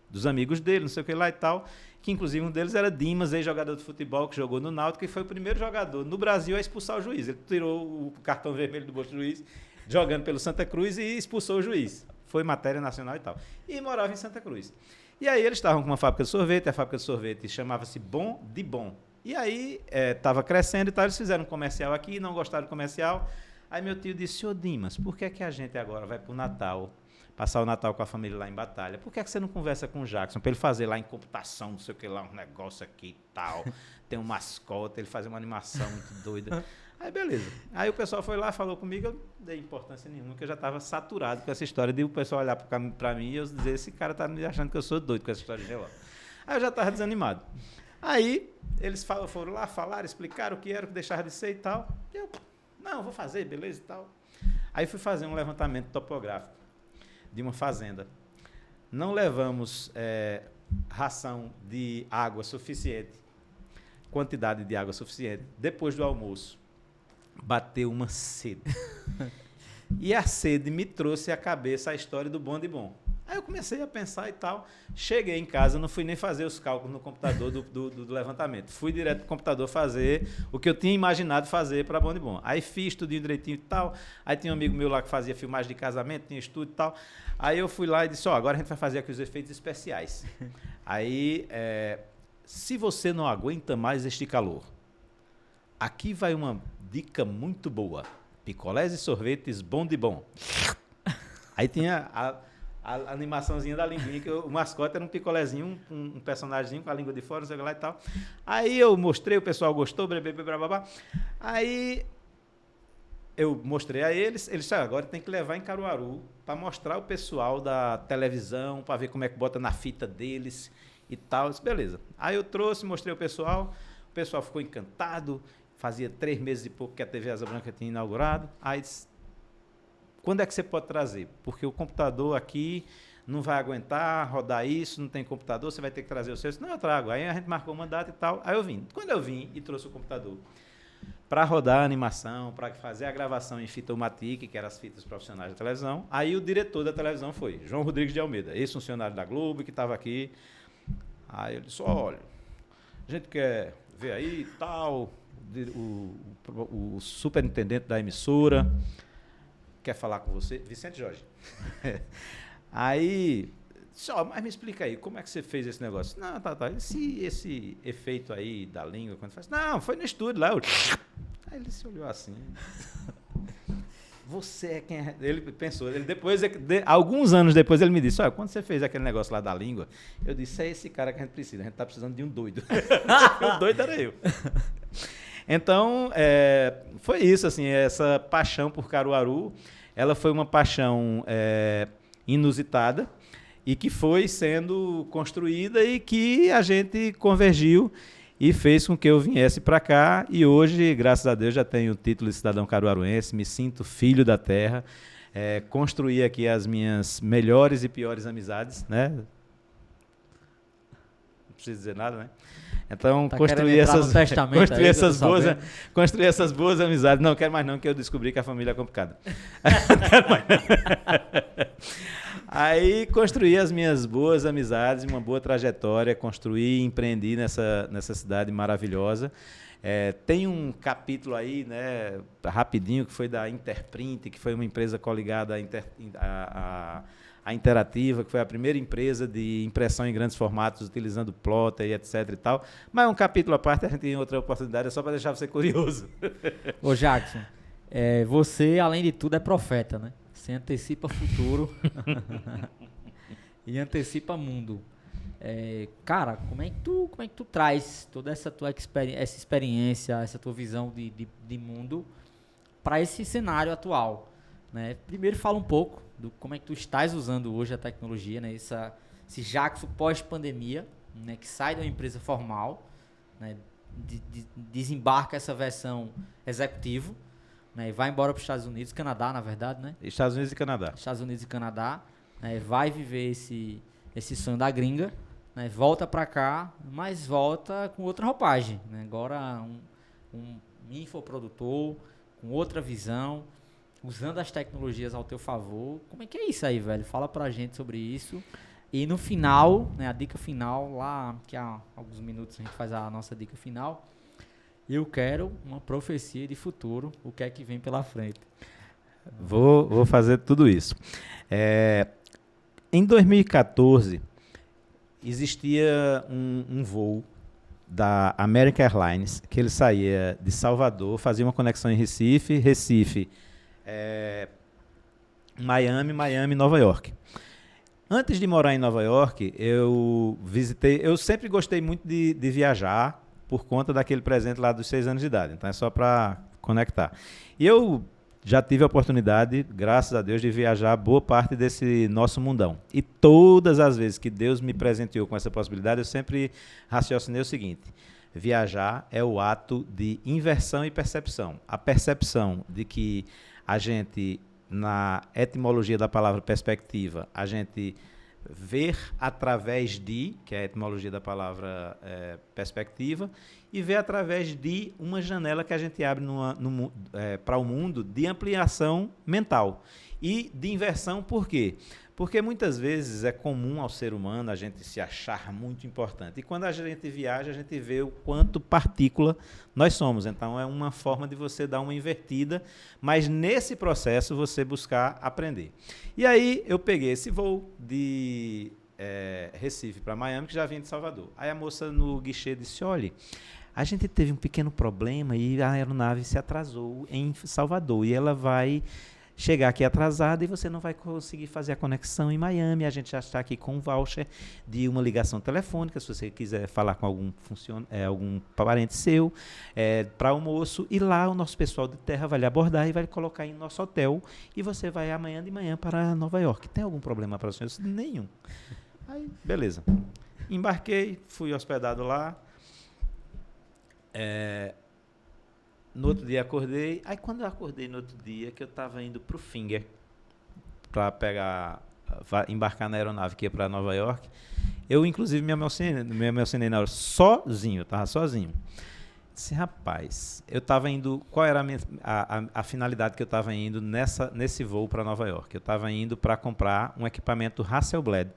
dos amigos dele, não sei o que lá e tal, que inclusive um deles era Dimas, ex-jogador de futebol, que jogou no Náutico e foi o primeiro jogador no Brasil a expulsar o juiz. Ele tirou o cartão vermelho do bolso do juiz, jogando pelo Santa Cruz, e expulsou o juiz. Foi matéria nacional e tal. E morava em Santa Cruz. E aí eles estavam com uma fábrica de sorvete, a fábrica de sorvete chamava-se Bom de Bom. E aí estava crescendo e tal, eles fizeram um comercial aqui, não gostaram do comercial. Aí meu tio disse, ô Dimas, por que é que a gente agora vai para o Natal, passar o Natal com a família lá em Batalha? Por que é que você não conversa com o Jackson, para ele fazer lá em computação, não sei o que lá, um negócio aqui e tal, tem um mascote, ele fazer uma animação muito doida. Aí beleza. Aí o pessoal foi lá, falou comigo, eu não dei importância nenhuma, porque eu já estava saturado com essa história de o pessoal olhar para mim e eu dizer, esse cara tá me achando que eu sou doido com essa história de relógio. Aí eu já estava desanimado. Aí eles foram lá, falaram, explicaram o que era, o que deixava de ser e tal. E eu, não, vou fazer, beleza e tal. Aí fui fazer um levantamento topográfico de uma fazenda. Não levamos ração de água suficiente, quantidade de água suficiente. Depois do almoço, bateu uma sede. E a sede me trouxe à cabeça a história do Bom de Bom. Aí eu comecei a pensar e tal. Cheguei em casa, não fui nem fazer os cálculos no computador do levantamento. Fui direto pro computador fazer o que eu tinha imaginado fazer para Bom de Bom. Aí fiz tudo direitinho e tal. Aí tinha um amigo meu lá que fazia filmagem de casamento, tinha estúdio e tal. Aí eu fui lá e disse, agora a gente vai fazer aqui os efeitos especiais. Aí, se você não aguenta mais este calor, aqui vai uma dica muito boa. Picolés e sorvetes Bom de Bom. Aí tinha a animaçãozinha da linguinha, que o mascote era um picolézinho, um personagemzinho com a língua de fora, não sei lá e tal. Aí eu mostrei, o pessoal gostou, blá. Aí eu mostrei a eles disseram, agora tem que levar em Caruaru para mostrar o pessoal da televisão, para ver como é que bota na fita deles e tal. Eu disse, beleza. Aí eu trouxe, mostrei o pessoal ficou encantado, fazia 3 meses e pouco que a TV Asa Branca tinha inaugurado. Aí disse, quando é que você pode trazer? Porque o computador aqui não vai aguentar rodar isso, não tem computador, você vai ter que trazer o seu. Não, eu trago. Aí a gente marcou uma data e tal. Aí eu vim. Quando eu vim e trouxe o computador para rodar a animação, para fazer a gravação em fita Umatic, que eram as fitas profissionais da televisão, aí o diretor da televisão foi João Rodrigues de Almeida, ex-funcionário da Globo, que estava aqui. Aí ele disse, olha, a gente quer ver aí e tal, o superintendente da emissora quer falar com você, Vicente Jorge. Aí, só, mas me explica aí, como é que você fez esse negócio? Não, tá. Esse efeito aí da língua, quando faz. Não, foi no estúdio lá. Aí ele se olhou assim. Você é quem é. Ele pensou, alguns anos depois ele me disse, olha, quando você fez aquele negócio lá da língua, eu disse, é esse cara que a gente precisa, a gente tá precisando de um doido. O doido era eu. Então, foi isso, assim, essa paixão por Caruaru, ela foi uma paixão inusitada e que foi sendo construída e que a gente convergiu e fez com que eu viesse para cá. E hoje, graças a Deus, já tenho o título de cidadão caruaruense, me sinto filho da terra, construí aqui as minhas melhores e piores amizades, né? Não preciso dizer nada, né? Então, construir essas boas amizades. Não quero mais não, que eu descobri que a família é complicada. Não quero mais não. Aí, construí as minhas boas amizades, uma boa trajetória, construí e empreendi nessa cidade maravilhosa. Tem um capítulo aí, né, rapidinho, que foi da Interprint, que foi uma empresa coligada à Interativa, que foi a primeira empresa de impressão em grandes formatos, utilizando plotter e etc e tal. Mas é um capítulo à parte, a gente tem outra oportunidade, é só para deixar você curioso.
Ô Jackson, você, além de tudo, é profeta, né? Você antecipa futuro e antecipa mundo. Cara, como é que tu traz toda essa tua experiência, essa tua visão de mundo para esse cenário atual, né? Primeiro fala um pouco do como é que tu estás usando hoje a tecnologia, né? Esse Jackson pós-pandemia, né? Que sai de uma empresa formal, né? Desembarca essa versão executivo, né? E vai embora para os Estados Unidos, Canadá, na verdade, né?
Estados Unidos e Canadá,
né? Vai viver esse sonho da gringa, né? Volta para cá, mas volta com outra roupagem, né? Agora um infoprodutor com outra visão, usando as tecnologias ao teu favor. Como é que é isso aí, velho? Fala pra gente sobre isso. E no final, né, a dica final, lá que há alguns minutos a gente faz a nossa dica final, eu quero uma profecia de futuro, o que é que vem pela frente.
Vou fazer tudo isso. Em 2014, existia um voo da American Airlines, que ele saía de Salvador, fazia uma conexão em Recife, Miami, Nova York. Antes de morar em Nova York, eu sempre gostei muito de viajar por conta daquele presente lá dos 6 anos de idade, então é só para conectar. E eu já tive a oportunidade, graças a Deus, de viajar boa parte desse nosso mundão. E todas as vezes que Deus me presenteou com essa possibilidade, eu sempre raciocinei o seguinte: viajar é o ato de inversão e percepção. A percepção de que a gente, na etimologia da palavra perspectiva, a gente ver através de, que é a etimologia da palavra perspectiva, e ver através de uma janela que a gente abre para o mundo de ampliação mental. E de inversão, por quê? Porque muitas vezes é comum ao ser humano a gente se achar muito importante. E quando a gente viaja, a gente vê o quanto partícula nós somos. Então, é uma forma de você dar uma invertida, mas nesse processo você buscar aprender. E aí, eu peguei esse voo de Recife para Miami, que já vinha de Salvador. Aí a moça no guichê disse, olha, a gente teve um pequeno problema e a aeronave se atrasou em Salvador e ela vai chegar aqui atrasado e você não vai conseguir fazer a conexão em Miami. A gente já está aqui com um voucher de uma ligação telefônica, se você quiser falar com algum parente seu, para almoço, e lá o nosso pessoal de terra vai lhe abordar e vai lhe colocar em nosso hotel, e você vai amanhã de manhã para Nova York. Tem algum problema para o senhor? Nenhum. Aí, beleza. Embarquei, fui hospedado lá. No outro dia acordei. Aí quando eu acordei no outro dia, que eu estava indo para o Finger, para embarcar na aeronave que ia para Nova York, eu inclusive me emocionei na hora, sozinho, eu estava sozinho. Disse, rapaz, eu estava indo, qual era a finalidade que eu estava indo nesse voo para Nova York? Eu estava indo para comprar um equipamento Hasselblad,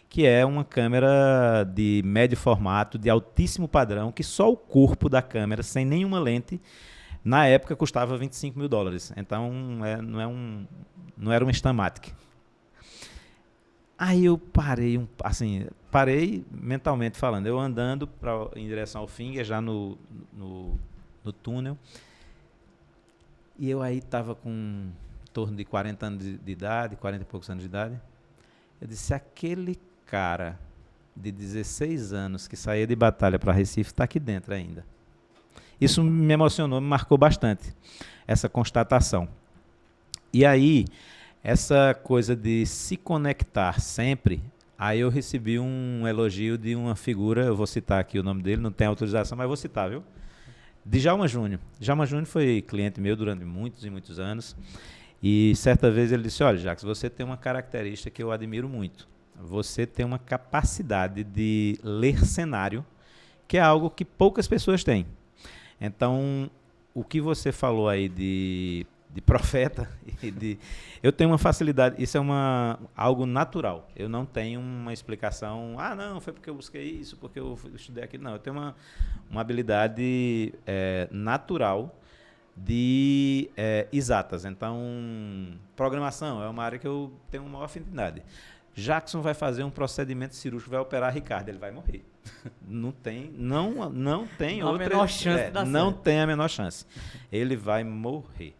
que é uma câmera de médio formato, de altíssimo padrão, que só o corpo da câmera, sem nenhuma lente, na época custava $25 mil. Então, não era um Instamatic. Aí eu parei mentalmente falando, eu andando em direção ao Finger, já no túnel, e eu aí estava com em torno de 40 anos de idade, 40 e poucos anos de idade. Eu disse, aquele cara de 16 anos que saía de Batalha para Recife está aqui dentro ainda. Isso me emocionou, me marcou bastante, essa constatação. E aí, essa coisa de se conectar sempre, aí eu recebi um elogio de uma figura, eu vou citar aqui o nome dele, não tem autorização, mas vou citar, viu? Djalma Júnior. Djalma Júnior foi cliente meu durante muitos e muitos anos, e certa vez ele disse, olha, Jacques, você tem uma característica que eu admiro muito. Você tem uma capacidade de ler cenário, que é algo que poucas pessoas têm. Então, o que você falou aí de profeta, eu tenho uma facilidade, isso é algo natural. Eu não tenho uma explicação, não, foi porque eu busquei isso, porque eu estudei aquilo. Não, eu tenho uma habilidade natural de exatas. Então, programação é uma área que eu tenho uma maior afinidade. Jackson vai fazer um procedimento cirúrgico, vai operar Ricardo, ele vai morrer. Não tem a menor chance. Ele vai morrer.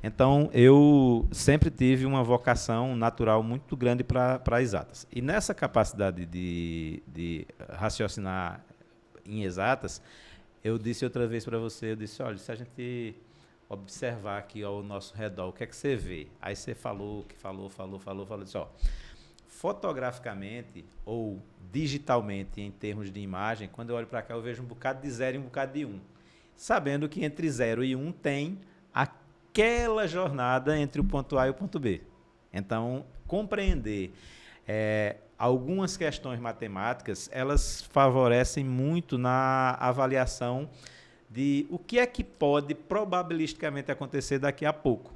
Então, eu sempre tive uma vocação natural muito grande para exatas. E nessa capacidade de raciocinar em exatas, eu disse outra vez para você, olha, se a gente observar aqui ao nosso redor, o que é que você vê? Aí você falou, disse, fotograficamente ou digitalmente, em termos de imagem, quando eu olho para cá, eu vejo um bocado de 0 e um bocado de 1. Sabendo que entre 0 e 1 tem aquela jornada entre o ponto A e o ponto B. Então, compreender algumas questões matemáticas, elas favorecem muito na avaliação de o que é que pode probabilisticamente acontecer daqui a pouco.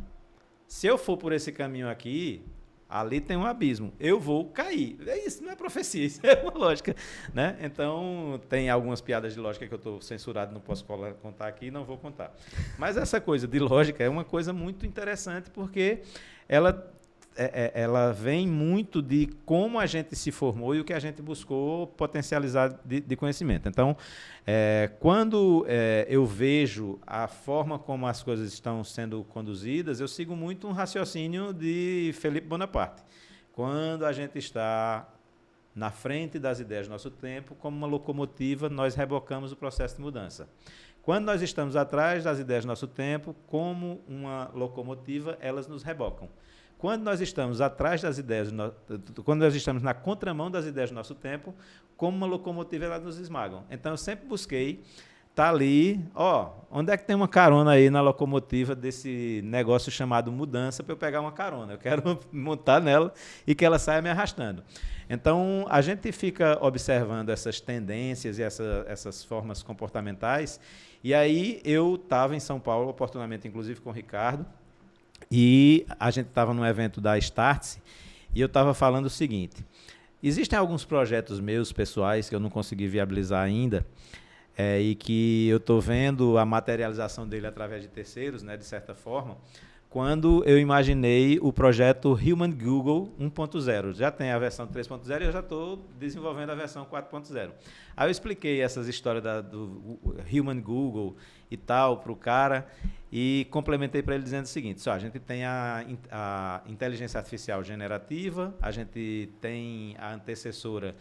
Se eu for por esse caminho aqui, ali tem um abismo, eu vou cair. Isso não é profecia, isso é uma lógica, né? Então, tem algumas piadas de lógica que eu estou censurado, não posso contar aqui e não vou contar. Mas essa coisa de lógica é uma coisa muito interessante, porque ela vem muito de como a gente se formou e o que a gente buscou potencializar de conhecimento. Então, quando eu vejo a forma como as coisas estão sendo conduzidas, eu sigo muito um raciocínio de Felipe Bonaparte. Quando a gente está na frente das ideias do nosso tempo, como uma locomotiva, nós rebocamos o processo de mudança. Quando nós estamos atrás das ideias do nosso tempo, como uma locomotiva, elas nos rebocam. Quando nós estamos atrás das ideias, quando nós estamos na contramão das ideias do nosso tempo, como uma locomotiva, elas nos esmagam. Então, eu sempre busquei estar ali, onde é que tem uma carona aí na locomotiva desse negócio chamado mudança para eu pegar uma carona? Eu quero montar nela e que ela saia me arrastando. Então, a gente fica observando essas tendências e essas formas comportamentais, e aí eu estava em São Paulo, oportunamente, inclusive com o Ricardo, e a gente estava num evento da Startse e eu estava falando o seguinte, existem alguns projetos meus pessoais que eu não consegui viabilizar ainda e que eu estou vendo a materialização dele através de terceiros, né, de certa forma, quando eu imaginei o projeto Human Google 1.0. Já tem a versão 3.0 e eu já estou desenvolvendo a versão 4.0. Aí eu expliquei essas histórias do Human Google e tal para o cara e complementei para ele dizendo o seguinte: a gente tem a inteligência artificial generativa, a gente tem a antecessora,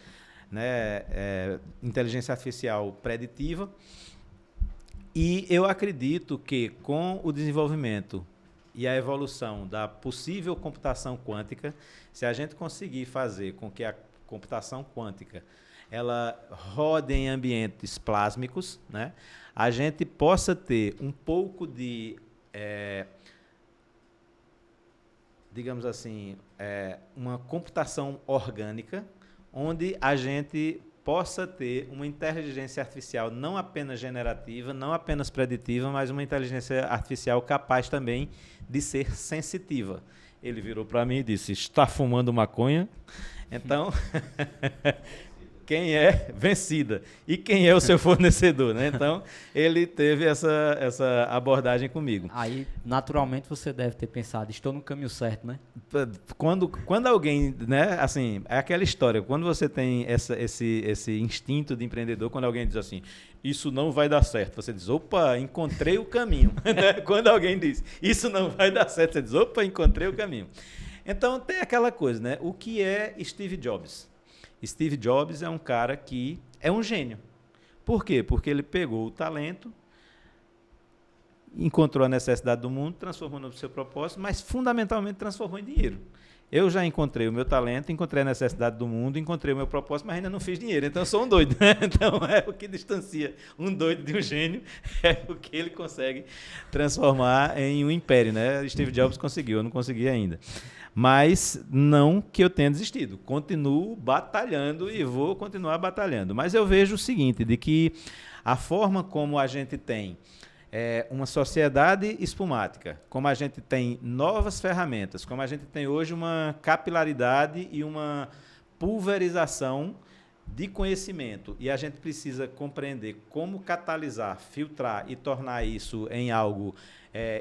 né, inteligência artificial preditiva, e eu acredito que com o desenvolvimento e a evolução da possível computação quântica, se a gente conseguir fazer com que a computação quântica ela rode em ambientes plásmicos, né, a gente possa ter um pouco de, digamos assim, uma computação orgânica, onde a gente possa ter uma inteligência artificial não apenas generativa, não apenas preditiva, mas uma inteligência artificial capaz também de ser sensitiva. Ele virou para mim e disse: está fumando maconha? Então, quem é vencida? E quem é o seu fornecedor? Né? Então, ele teve essa abordagem comigo.
Aí, naturalmente, você deve ter pensado: estou no caminho certo, né?
Quando alguém, né, assim, é aquela história, quando você tem esse instinto de empreendedor, quando alguém diz assim, isso não vai dar certo, você diz, opa, encontrei o caminho. Quando alguém diz, isso não vai dar certo, você diz, opa, encontrei o caminho. Então, tem aquela coisa, né? O que é Steve Jobs? Steve Jobs é um cara que é um gênio. Por quê? Porque ele pegou o talento, encontrou a necessidade do mundo, transformou no seu propósito, mas fundamentalmente transformou em dinheiro. Eu já encontrei o meu talento, encontrei a necessidade do mundo, encontrei o meu propósito, mas ainda não fiz dinheiro. Então eu sou um doido, né? Então é o que distancia um doido de um gênio, é o que ele consegue transformar em um império, né? Steve Jobs conseguiu, eu não consegui ainda. Mas não que eu tenha desistido. Continuo batalhando e vou continuar batalhando. Mas eu vejo o seguinte, de que a forma como a gente tem uma sociedade espumática, como a gente tem novas ferramentas, como a gente tem hoje uma capilaridade e uma pulverização de conhecimento, e a gente precisa compreender como catalisar, filtrar e tornar isso em algo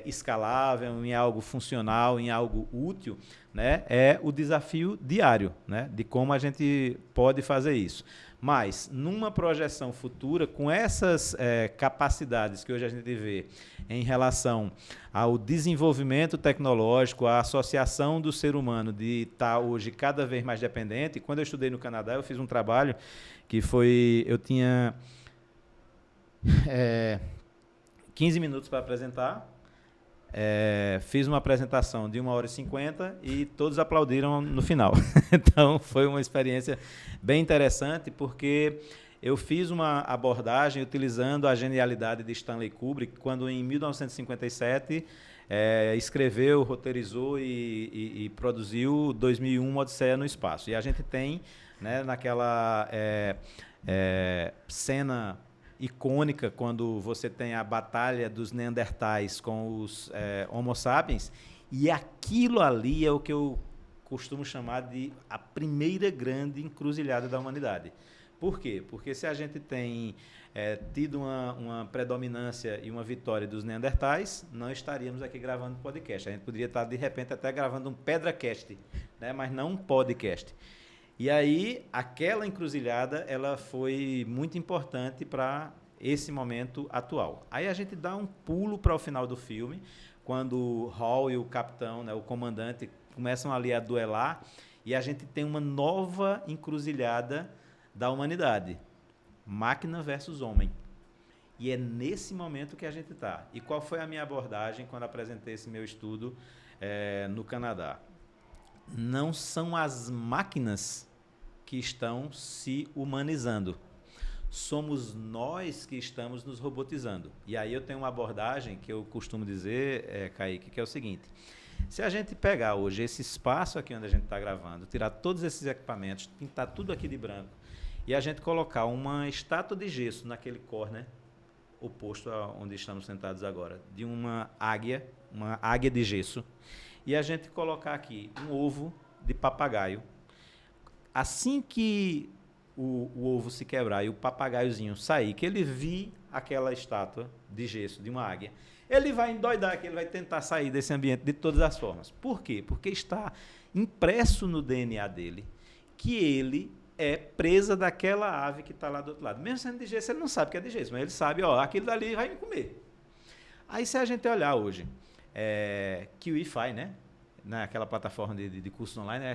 escalável, em algo funcional, em algo útil, né? É o desafio diário, né? De como a gente pode fazer isso. Mas, numa projeção futura, com essas capacidades que hoje a gente vê em relação ao desenvolvimento tecnológico, à associação do ser humano de estar hoje cada vez mais dependente. Quando eu estudei no Canadá, eu fiz um trabalho que foi... Eu tinha 15 minutos para apresentar. Fiz uma apresentação de 1h50 e todos aplaudiram no final. Então, foi uma experiência bem interessante, porque eu fiz uma abordagem utilizando a genialidade de Stanley Kubrick, quando em 1957 escreveu, roteirizou e produziu 2001, Odisseia no Espaço. E a gente tem, né, naquela cena icônica, quando você tem a batalha dos Neandertais com os Homo sapiens, e aquilo ali é o que eu costumo chamar de a primeira grande encruzilhada da humanidade. Por quê? Porque se a gente tem tido uma predominância e uma vitória dos Neandertais, não estaríamos aqui gravando podcast. A gente poderia estar, de repente, até gravando um PedraCast, né? Mas não um podcast. E aí, aquela encruzilhada, ela foi muito importante para esse momento atual. Aí a gente dá um pulo para o final do filme, quando o Hall e o capitão, né, o comandante, começam ali a duelar, e a gente tem uma nova encruzilhada da humanidade. Máquina versus homem. E é nesse momento que a gente está. E qual foi a minha abordagem quando apresentei esse meu estudo no Canadá? Não são as máquinas que estão se humanizando. Somos nós que estamos nos robotizando. E aí eu tenho uma abordagem que eu costumo dizer, Kaique, que é o seguinte: se a gente pegar hoje esse espaço aqui onde a gente está gravando, tirar todos esses equipamentos, pintar tudo aqui de branco, e a gente colocar uma estátua de gesso naquele corner oposto a onde estamos sentados agora, de uma águia de gesso, e a gente colocar aqui um ovo de papagaio, assim que o ovo se quebrar e o papagaiozinho sair, que ele vir aquela estátua de gesso de uma águia, ele vai endoidar, que ele vai tentar sair desse ambiente de todas as formas. Por quê? Porque está impresso no DNA dele que ele é presa daquela ave que está lá do outro lado. Mesmo sendo de gesso, ele não sabe que é de gesso, mas ele sabe, ó, aquilo dali vai me comer. Aí se a gente olhar hoje, QIFI, né? Naquela plataforma de cursos online,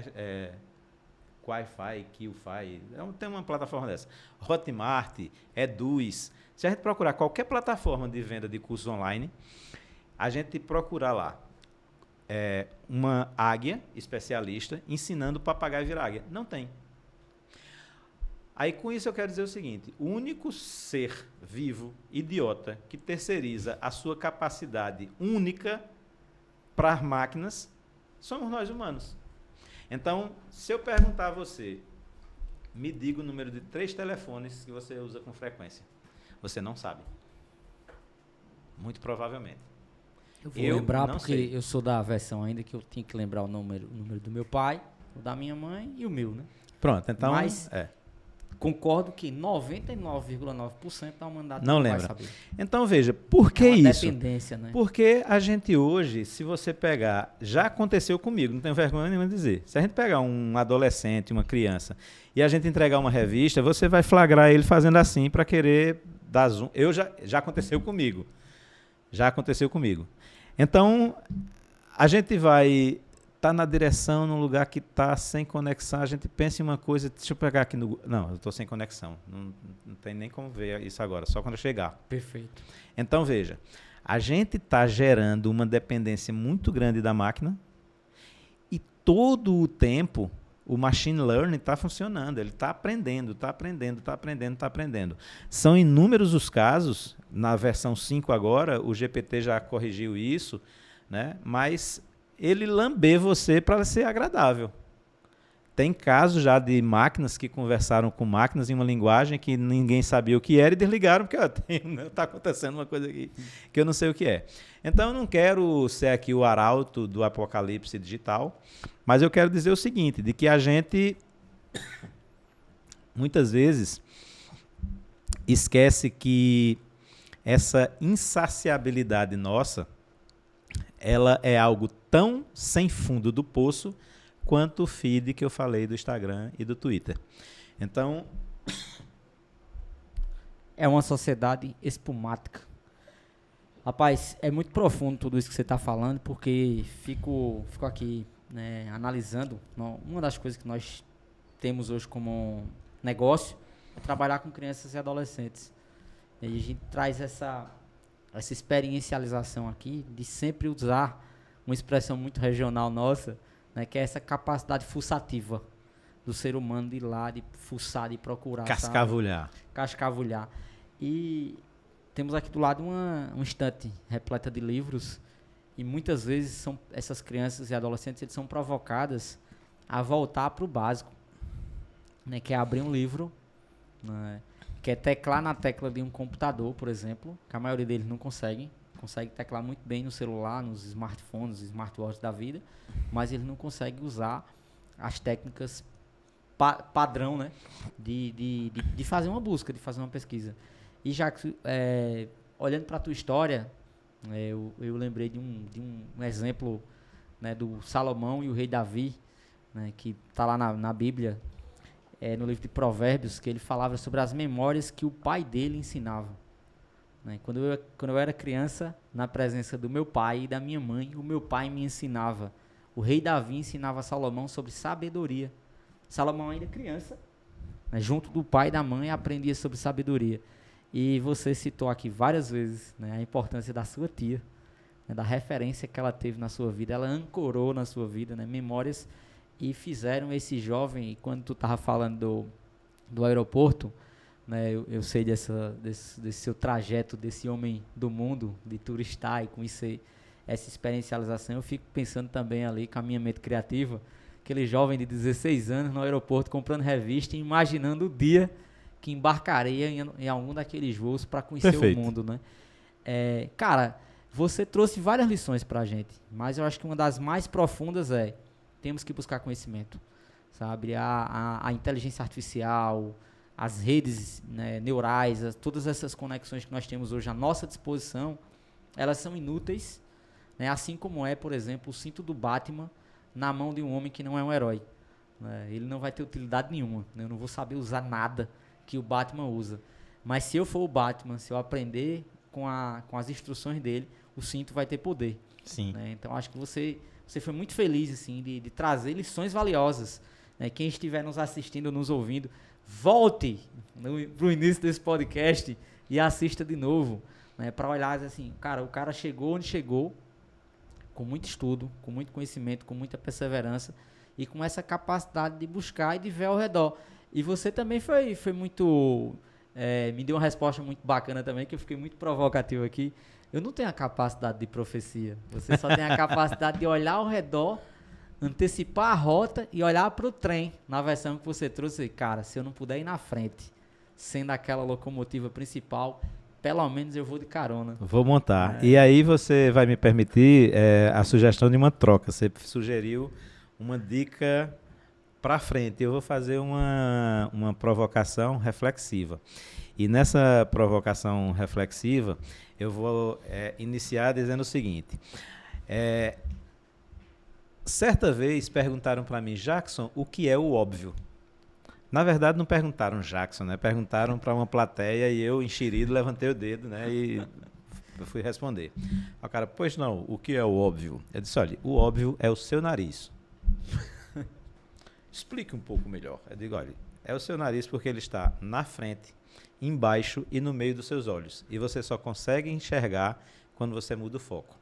Wi-Fi, QFi, tem uma plataforma dessa. Hotmart, Eduz. Se a gente procurar qualquer plataforma de venda de cursos online, a gente procurar lá uma águia especialista ensinando papagaio a virar águia. Não tem. Aí com isso eu quero dizer o seguinte, o único ser vivo, idiota, que terceiriza a sua capacidade única para as máquinas, somos nós humanos. Então, se eu perguntar a você, me diga o número de 3 telefones que você usa com frequência. Você não sabe. Muito provavelmente.
Eu vou lembrar porque eu sou da versão ainda que eu tinha que lembrar o número do meu pai, o da minha mãe e o meu, né?
Pronto, então...
Mas concordo que 99,9% da humanidade
não
vai
lembra.
saber.
Então, veja, por que isso?
Dependência, né?
Porque a gente hoje, se você pegar, já aconteceu comigo, não tenho vergonha nenhuma de dizer. Se a gente pegar um adolescente, uma criança, e a gente entregar uma revista, você vai flagrar ele fazendo assim para querer dar zoom. Já aconteceu comigo. Já aconteceu comigo. Então, a gente vai estar na direção, num lugar que está sem conexão, a gente pensa em uma coisa, deixa eu pegar aqui no... Não, eu estou sem conexão, não tem nem como ver isso agora, só quando eu chegar.
Perfeito.
Então, veja, a gente está gerando uma dependência muito grande da máquina e todo o tempo o machine learning está funcionando, ele está aprendendo. São inúmeros os casos, na versão 5 agora, o GPT já corrigiu isso, né? Mas ele lamber você para ser agradável. Tem casos já de máquinas que conversaram com máquinas em uma linguagem que ninguém sabia o que era e desligaram, porque está acontecendo uma coisa aqui que eu não sei o que é. Então, eu não quero ser aqui o arauto do apocalipse digital, mas eu quero dizer o seguinte, de que a gente, muitas vezes, esquece que essa insaciabilidade nossa, ela é algo tão sem fundo do poço quanto o feed que eu falei do Instagram e do Twitter. Então...
é uma sociedade espumática. Rapaz, é muito profundo tudo isso que você está falando, porque fico aqui, né, analisando. Uma das coisas que nós temos hoje como negócio é trabalhar com crianças e adolescentes. E a gente traz essa experiencialização aqui de sempre usar uma expressão muito regional nossa, né, que é essa capacidade fuçativa do ser humano de ir lá, de fuçar, de procurar.
Cascavulhar.
Cascavulhar. E temos aqui do lado uma estante repleta de livros e muitas vezes essas crianças e adolescentes eles são provocadas a voltar para o básico, né, que é abrir um livro, né, que é teclar na tecla de um computador, por exemplo, que a maioria deles não consegue teclar muito bem no celular, nos smartphones, smartwatches da vida, mas eles não conseguem usar as técnicas padrão, né, de fazer uma busca, de fazer uma pesquisa. E já que, olhando para a tua história, eu lembrei de um exemplo, né, do Salomão e o rei Davi, né, que está lá na Bíblia, no livro de Provérbios, que ele falava sobre as memórias que o pai dele ensinava. Né? Quando eu era criança, na presença do meu pai e da minha mãe, o meu pai me ensinava. O rei Davi ensinava a Salomão sobre sabedoria. Salomão ainda criança, né, junto do pai e da mãe, aprendia sobre sabedoria. E você citou aqui várias vezes, né, a importância da sua tia, né, da referência que ela teve na sua vida. Ela ancorou na sua vida, né, memórias e fizeram esse jovem, e quando tu estava falando do aeroporto, né, eu sei desse seu trajeto, desse homem do mundo, de turistar e conhecer essa experiencialização, eu fico pensando também ali com a minha mente criativa, aquele jovem de 16 anos no aeroporto comprando revista e imaginando o dia que embarcaria em algum daqueles voos para conhecer
Perfeito.
o mundo, né? Cara, você trouxe várias lições para a gente, mas eu acho que uma das mais profundas temos que buscar conhecimento, sabe? A inteligência artificial, as redes, né, neurais, todas essas conexões que nós temos hoje à nossa disposição, elas são inúteis, né? Assim como é, por exemplo, o cinto do Batman na mão de um homem que não é um herói. Né? Ele não vai ter utilidade nenhuma. Né? Eu não vou saber usar nada que o Batman usa. Mas se eu for o Batman, se eu aprender com as instruções dele, o cinto vai ter poder.
Sim.
Né? Então acho que você foi muito feliz assim, de trazer lições valiosas. Né? Quem estiver nos assistindo ou nos ouvindo, volte pro início desse podcast e assista de novo. Né? Para olhar assim, cara, o cara chegou onde chegou, com muito estudo, com muito conhecimento, com muita perseverança e com essa capacidade de buscar e de ver ao redor. E você também foi muito... me deu uma resposta muito bacana também, que eu fiquei muito provocativo aqui. Eu não tenho a capacidade de profecia. Você só tem a capacidade de olhar ao redor, antecipar a rota e olhar para o trem, na versão que você trouxe. Cara, se eu não puder ir na frente, sendo aquela locomotiva principal, pelo menos eu vou de carona.
Vou montar. E aí você vai me permitir a sugestão de uma troca. Você sugeriu uma dica para frente. Eu vou fazer uma provocação reflexiva. E nessa provocação reflexiva, eu vou iniciar dizendo o seguinte. Certa vez perguntaram para mim, Jackson, o que é o óbvio? Na verdade, não perguntaram Jackson, né? Perguntaram para uma plateia e eu, enxerido, levantei o dedo, né? E eu fui responder. O cara, pois não, o que é o óbvio? Eu disse, olha, o óbvio é o seu nariz. Explique um pouco melhor. Eu digo, olha, é o seu nariz porque ele está na frente, embaixo e no meio dos seus olhos. E você só consegue enxergar quando você muda o foco.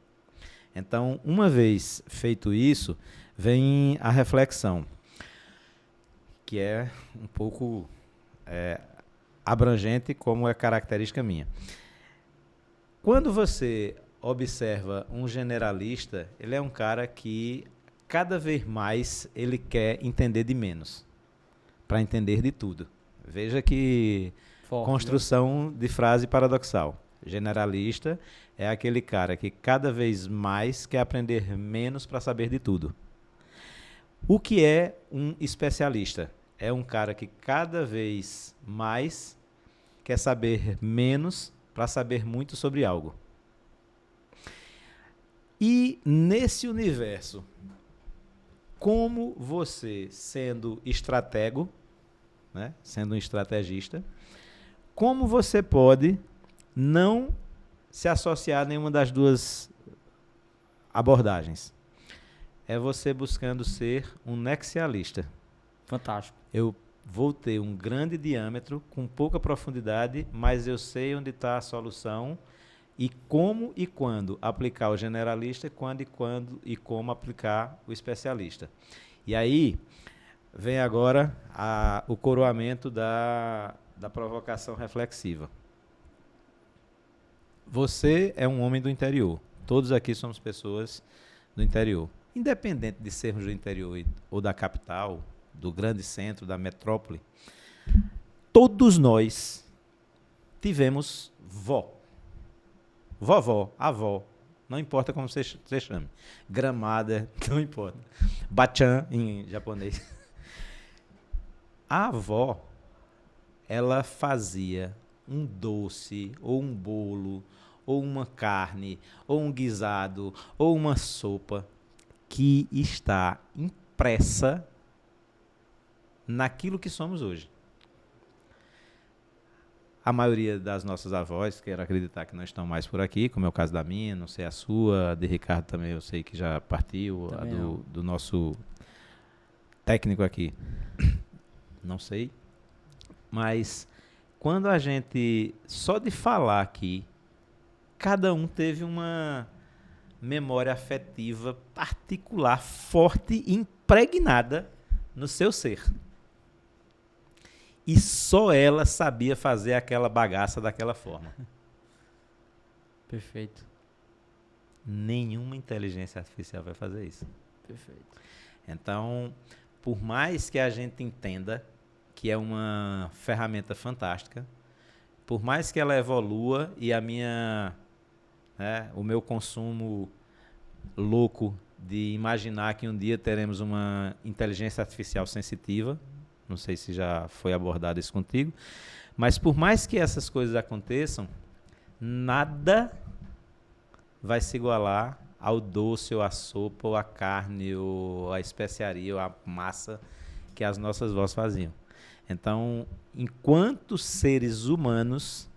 Então, uma vez feito isso, vem a reflexão, que é um pouco abrangente, como é característica minha. Quando você observa um generalista, ele é um cara que cada vez mais ele quer entender de menos, para entender de tudo. Veja que
Forte,
construção, né? De frase paradoxal. Generalista é aquele cara que cada vez mais quer aprender menos para saber de tudo. O que é um especialista? É um cara que cada vez mais quer saber menos para saber muito sobre algo. E nesse universo, como você, sendo estratego, né, sendo um estrategista, como você pode não se associar a nenhuma das duas abordagens? É você buscando ser um nexialista.
Fantástico.
Eu vou ter um grande diâmetro, com pouca profundidade, mas eu sei onde está a solução e como e quando aplicar o generalista, quando e como aplicar o especialista. E aí vem agora o coroamento da provocação reflexiva. Você é um homem do interior. Todos aqui somos pessoas do interior. Independente de sermos do interior ou da capital, do grande centro, da metrópole, todos nós tivemos vovó, avó, não importa como você chame, gramada, não importa, bachan em japonês. A avó, ela fazia um doce, ou um bolo, ou uma carne, ou um guisado, ou uma sopa, que está impressa naquilo que somos hoje. A maioria das nossas avós, quero acreditar que não estão mais por aqui, como é o caso da minha, não sei a sua, a de Ricardo também eu sei que já partiu, a do nosso técnico aqui, não sei. Mas quando a gente, só de falar aqui, cada um teve uma memória afetiva particular, forte e impregnada no seu ser. E só ela sabia fazer aquela bagaça daquela forma.
Perfeito.
Nenhuma inteligência artificial vai fazer isso.
Perfeito.
Então, por mais que a gente entenda que é uma ferramenta fantástica, por mais que ela evolua e o meu consumo louco de imaginar que um dia teremos uma inteligência artificial sensitiva, Não sei se já foi abordado isso contigo. Mas por mais que essas coisas aconteçam, nada vai se igualar ao doce, ou à sopa, ou à carne, ou à especiaria, ou à massa que as nossas vós faziam. Então, enquanto seres humanos,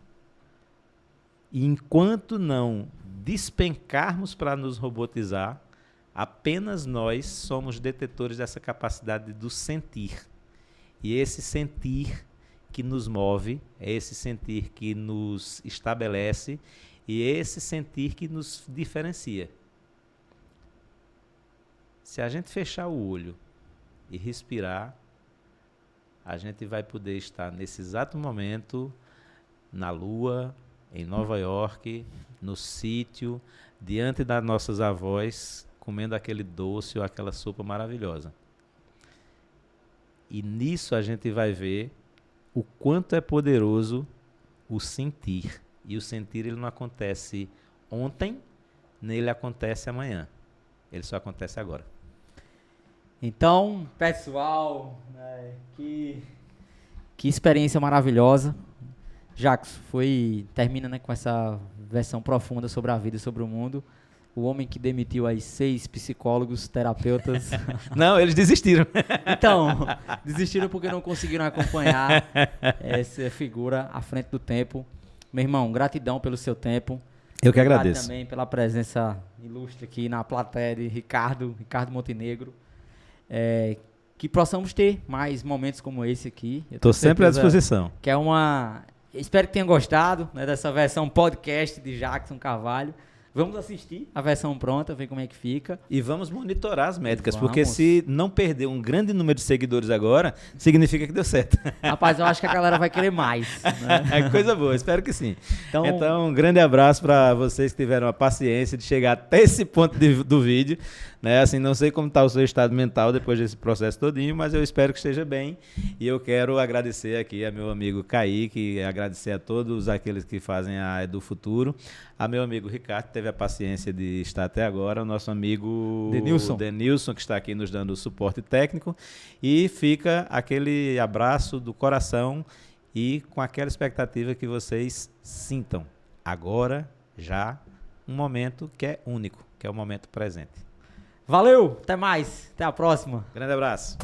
e enquanto não despencarmos para nos robotizar, apenas nós somos detetores dessa capacidade do sentir. E esse sentir que nos move, é esse sentir que nos estabelece e é esse sentir que nos diferencia. Se a gente fechar o olho e respirar, a gente vai poder estar nesse exato momento na Lua, em Nova York, no sítio, diante das nossas avós, comendo aquele doce ou aquela sopa maravilhosa. E nisso a gente vai ver o quanto é poderoso o sentir. E o sentir ele não acontece ontem, nem ele acontece amanhã. Ele só acontece agora.
Então, pessoal, né, que experiência maravilhosa. Jacques, termina, né, com essa versão profunda sobre a vida e sobre o mundo. O homem que demitiu aí 6 psicólogos, terapeutas.
Não, eles desistiram.
Então, desistiram porque não conseguiram acompanhar essa figura à frente do tempo. Meu irmão, gratidão pelo seu tempo.
Eu que agradeço.
Também pela presença ilustre aqui na plateia de Ricardo Montenegro. Que possamos ter mais momentos como esse aqui.
Estou sempre à disposição.
Que é espero que tenham gostado, né, dessa versão podcast de Jackson Carvalho. Vamos assistir a versão pronta, ver como é que fica.
E vamos monitorar as métricas, porque se não perder um grande número de seguidores agora, significa que deu certo.
Rapaz, eu acho que a galera vai querer mais. Né?
É coisa boa, espero que sim. Então um grande abraço para vocês que tiveram a paciência de chegar até esse ponto do vídeo. Né? Assim, não sei como está o seu estado mental depois desse processo todinho, mas eu espero que esteja bem. E eu quero agradecer aqui a meu amigo Kaique, agradecer a todos aqueles que fazem a Edu Futuro, a meu amigo Ricardo, que teve a paciência de estar até agora, o nosso amigo Denilson, que está aqui nos dando o suporte técnico. E fica aquele abraço do coração e com aquela expectativa que vocês sintam agora, já, um momento que é único, que é o momento presente.
Valeu, até mais, até a próxima.
Grande abraço.